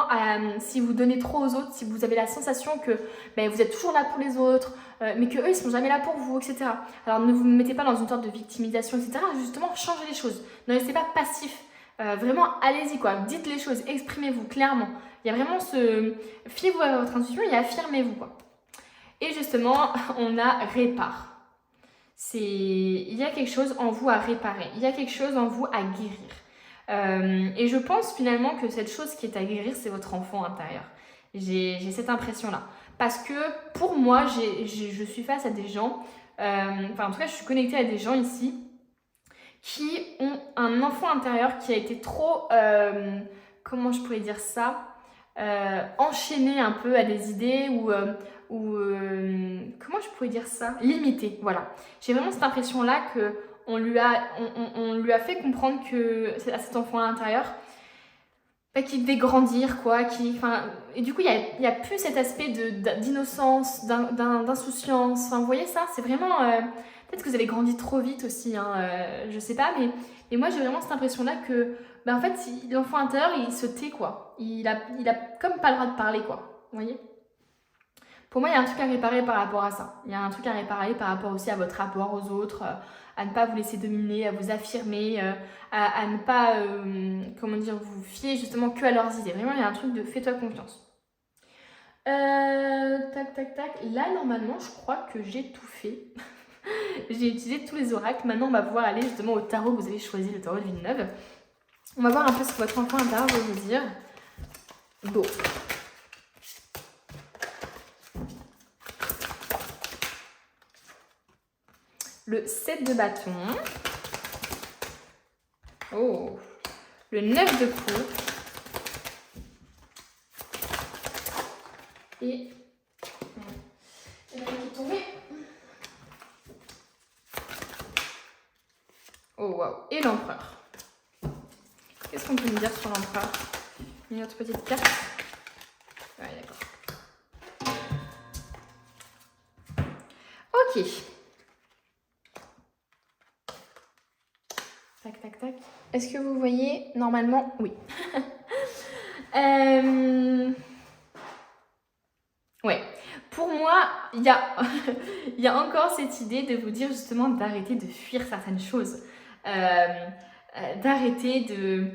si vous donnez trop aux autres, si vous avez la sensation que vous êtes toujours là pour les autres, mais qu'eux ils sont jamais là pour vous, etc. Alors ne vous mettez pas dans une sorte de victimisation, etc. Justement, changez les choses. Ne restez pas passif. Vraiment, allez-y quoi. Dites les choses, exprimez-vous clairement. Il y a vraiment fiez-vous à votre intuition et affirmez-vous quoi. Et justement, on a répare. Il y a quelque chose en vous à réparer, il y a quelque chose en vous à guérir. Et je pense finalement que cette chose qui est à guérir, c'est votre enfant intérieur. J'ai cette impression-là. Parce que pour moi, je suis face à des gens, en tout cas, je suis connectée à des gens ici qui ont un enfant intérieur qui a été trop, comment je pourrais dire ça, enchaîné un peu à des idées ou comment je pourrais dire ça, limité, voilà. J'ai vraiment cette impression-là qu'on lui a fait comprendre que à cet enfant à l'intérieur, qui devait grandir, quoi. Et du coup, il y a plus cet aspect d'innocence, d'insouciance. Enfin, vous voyez ça? C'est vraiment... peut-être que vous avez grandi trop vite aussi, hein, je sais pas, mais moi, j'ai vraiment cette impression-là que, en fait, l'enfant intérieur, il se tait, quoi. Il a comme pas le droit de parler, quoi. Vous voyez? Pour moi, il y a un truc à réparer par rapport à ça. Il y a un truc à réparer par rapport aussi à votre rapport aux autres, à ne pas vous laisser dominer, à vous affirmer, à ne pas, comment dire, vous fier justement que à leurs idées. Vraiment, il y a un truc de fais-toi confiance. Tac, tac, tac. Là, normalement, je crois que j'ai tout fait. J'ai utilisé tous les oracles. Maintenant, on va pouvoir aller justement au tarot que vous avez choisi, le tarot de Villeneuve. On va voir un peu ce que votre enfant intérieur veut vous dire. Go. Le 7 de bâton. Oh. Le 9 de coupe. Et... il y en a qui est tombé. Oh, waouh. Et l'empereur. Qu'est-ce qu'on peut me dire sur l'empereur? Une autre petite carte. Ouais, d'accord. Ok. Tac, tac, tac. Est-ce que vous voyez? Normalement, oui. Ouais. Pour moi, il y a encore cette idée de vous dire justement d'arrêter de fuir certaines choses. D'arrêter de...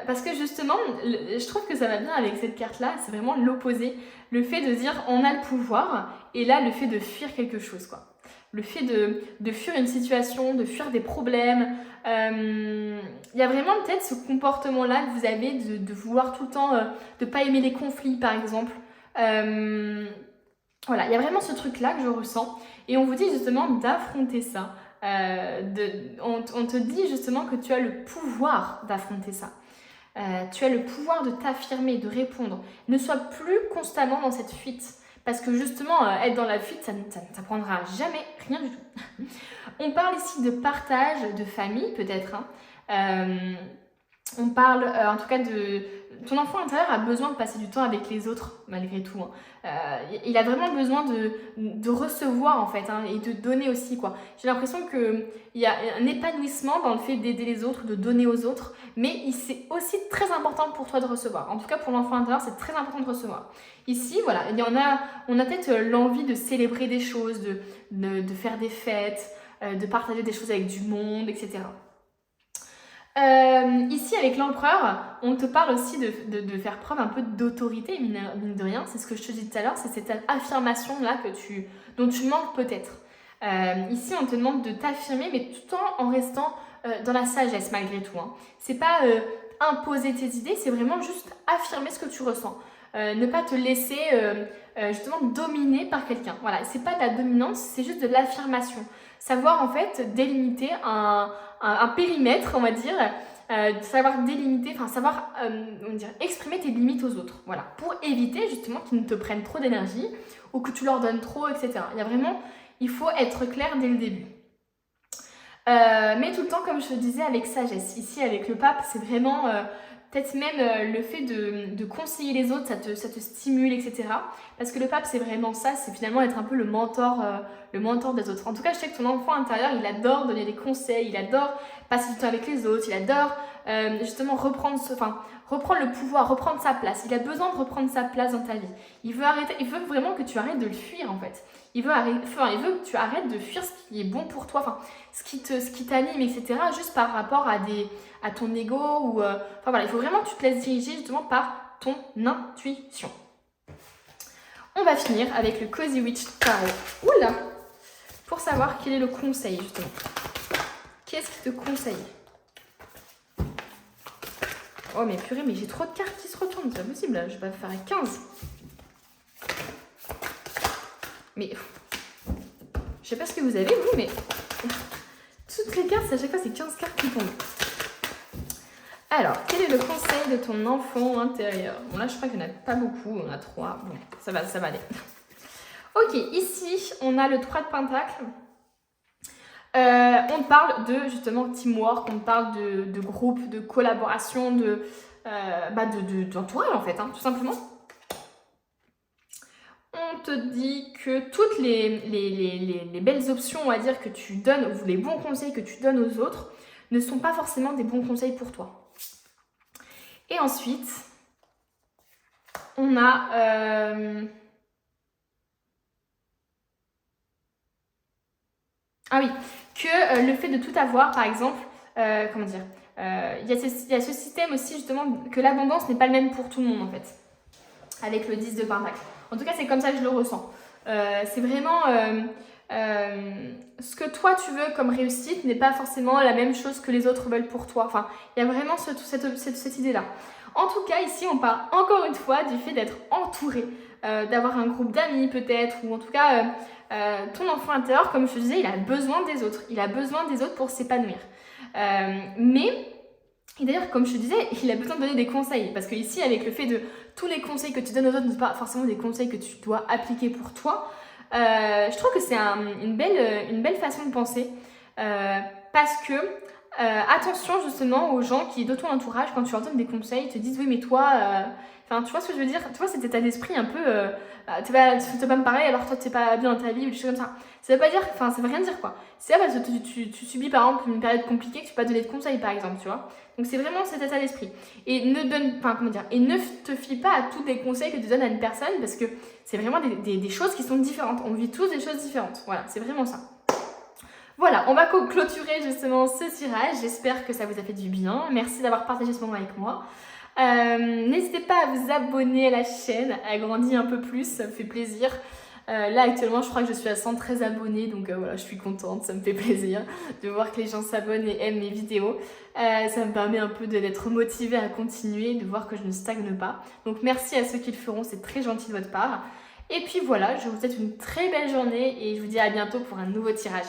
parce que justement, je trouve que ça va bien avec cette carte-là, c'est vraiment l'opposé. Le fait de dire on a le pouvoir, et là, le fait de fuir quelque chose, quoi. Le fait de fuir une situation, de fuir des problèmes. Il y a vraiment peut-être ce comportement-là que vous avez de vouloir tout le temps, de ne pas aimer les conflits, par exemple. Voilà, il y a vraiment ce truc-là que je ressens. Et on vous dit justement d'affronter ça. On te dit justement que tu as le pouvoir d'affronter ça. Tu as le pouvoir de t'affirmer, de répondre. Ne sois plus constamment dans cette fuite. Parce que justement, être dans la fuite, ça ne t'apprendra jamais rien du tout. On parle ici de partage, de famille peut-être. On parle en tout cas de... Ton enfant intérieur a besoin de passer du temps avec les autres, malgré tout. Il a vraiment besoin de recevoir, en fait, et de donner aussi, quoi. J'ai l'impression qu'il y a un épanouissement dans le fait d'aider les autres, de donner aux autres, mais c'est aussi très important pour toi de recevoir. En tout cas, pour l'enfant intérieur, c'est très important de recevoir. Ici, voilà, on a peut-être l'envie de célébrer des choses, de faire des fêtes, de partager des choses avec du monde, etc. Ici, avec l'empereur, on te parle aussi de faire preuve un peu d'autorité, mine de rien. C'est ce que je te dis tout à l'heure, c'est cette affirmation-là dont tu manques peut-être. Ici, on te demande de t'affirmer, mais tout en restant dans la sagesse, malgré tout. C'est pas imposer tes idées, c'est vraiment juste affirmer ce que tu ressens. Ne pas te laisser justement dominer par quelqu'un. Voilà, c'est pas de la dominance, c'est juste de l'affirmation. Savoir en fait délimiter un périmètre, on va dire, savoir délimiter, enfin savoir exprimer tes limites aux autres, voilà, pour éviter justement qu'ils ne te prennent trop d'énergie ou que tu leur donnes trop, etc. Il faut être clair dès le début. Mais tout le temps, comme je te disais, avec sagesse. Ici, avec le pape, c'est vraiment... peut-être même le fait de conseiller les autres, ça te stimule, etc. Parce que le pape, c'est vraiment ça, c'est finalement être un peu le mentor des autres. En tout cas, je sais que ton enfant intérieur, il adore donner des conseils, il adore passer du temps avec les autres, il adore justement reprendre le pouvoir, reprendre sa place. Il a besoin de reprendre sa place dans ta vie. Il veut vraiment que tu arrêtes de le fuir, en fait. Il veut que tu arrêtes de fuir ce qui est bon pour toi, enfin, ce qui t'anime, etc. Juste par rapport à ton ego ou... voilà, il faut vraiment que tu te laisses diriger justement par ton intuition. On va finir avec le Cozy Witch Tarot. Oula! Pour savoir quel est le conseil, justement. Qu'est-ce qu'il te conseille? Oh mais purée, mais j'ai trop de cartes qui se retournent, c'est pas possible, là. Je vais pas faire 15. Mais... je sais pas ce que vous avez, vous, mais... toutes les cartes, à chaque fois, c'est 15 cartes qui tombent. Alors, quel est le conseil de ton enfant intérieur? Bon, là, je crois qu'il n'y en a pas beaucoup. On a 3. Bon, ça va aller. Ok, ici, on a le 3 de Pentacle. On parle de, justement, teamwork. On parle de groupe, de collaboration, d'entourage en fait, hein, tout simplement. On te dit que toutes les belles options, on va dire, que tu donnes, ou les bons conseils que tu donnes aux autres, ne sont pas forcément des bons conseils pour toi. Et ensuite, on a... Ah oui, que le fait de tout avoir, par exemple, comment dire, il y a ce système aussi, justement, que l'abondance n'est pas le même pour tout le monde, en fait, avec le 10 de Pentacle. En tout cas, c'est comme ça que je le ressens. C'est vraiment... ce que toi, tu veux comme réussite n'est pas forcément la même chose que les autres veulent pour toi. Enfin, il y a vraiment cette idée-là. En tout cas, ici, on parle encore une fois du fait d'être entouré, d'avoir un groupe d'amis peut-être, ou en tout cas... ton enfant intérieur, comme je te disais, il a besoin des autres. Il a besoin des autres pour s'épanouir. Et d'ailleurs, comme je te disais, il a besoin de donner des conseils. Parce que ici, avec le fait de tous les conseils que tu donnes aux autres ne sont pas forcément des conseils que tu dois appliquer pour toi, je trouve que c'est une belle façon de penser. Parce que, attention justement aux gens qui, de ton entourage, quand tu leur donnes des conseils, ils te disent « Oui, mais toi... Enfin, tu vois ce que je veux dire? Tu vois cet état d'esprit un peu... tu vas me parler alors toi, tu n'es pas bien dans ta vie ou des choses comme ça. Ça veut pas dire... Enfin, ça veut rien dire, quoi. C'est là parce que tu subis, par exemple, une période compliquée que tu peux pas donner de conseils, par exemple, tu vois. Donc, c'est vraiment cet état d'esprit. Et ne te fie pas à tous les conseils que tu donnes à une personne parce que c'est vraiment des choses qui sont différentes. On vit tous des choses différentes. Voilà, c'est vraiment ça. Voilà, on va clôturer justement ce tirage. J'espère que ça vous a fait du bien. Merci d'avoir partagé ce moment avec moi. N'hésitez pas à vous abonner à la chaîne, elle grandit un peu plus, ça me fait plaisir. Là actuellement je crois que je suis à 113 abonnés, donc voilà, je suis contente, ça me fait plaisir de voir que les gens s'abonnent et aiment mes vidéos. Ça me permet un peu d'être motivée à continuer, de voir que je ne stagne pas. Donc merci à ceux qui le feront, c'est très gentil de votre part. Et puis voilà, je vous souhaite une très belle journée et je vous dis à bientôt pour un nouveau tirage.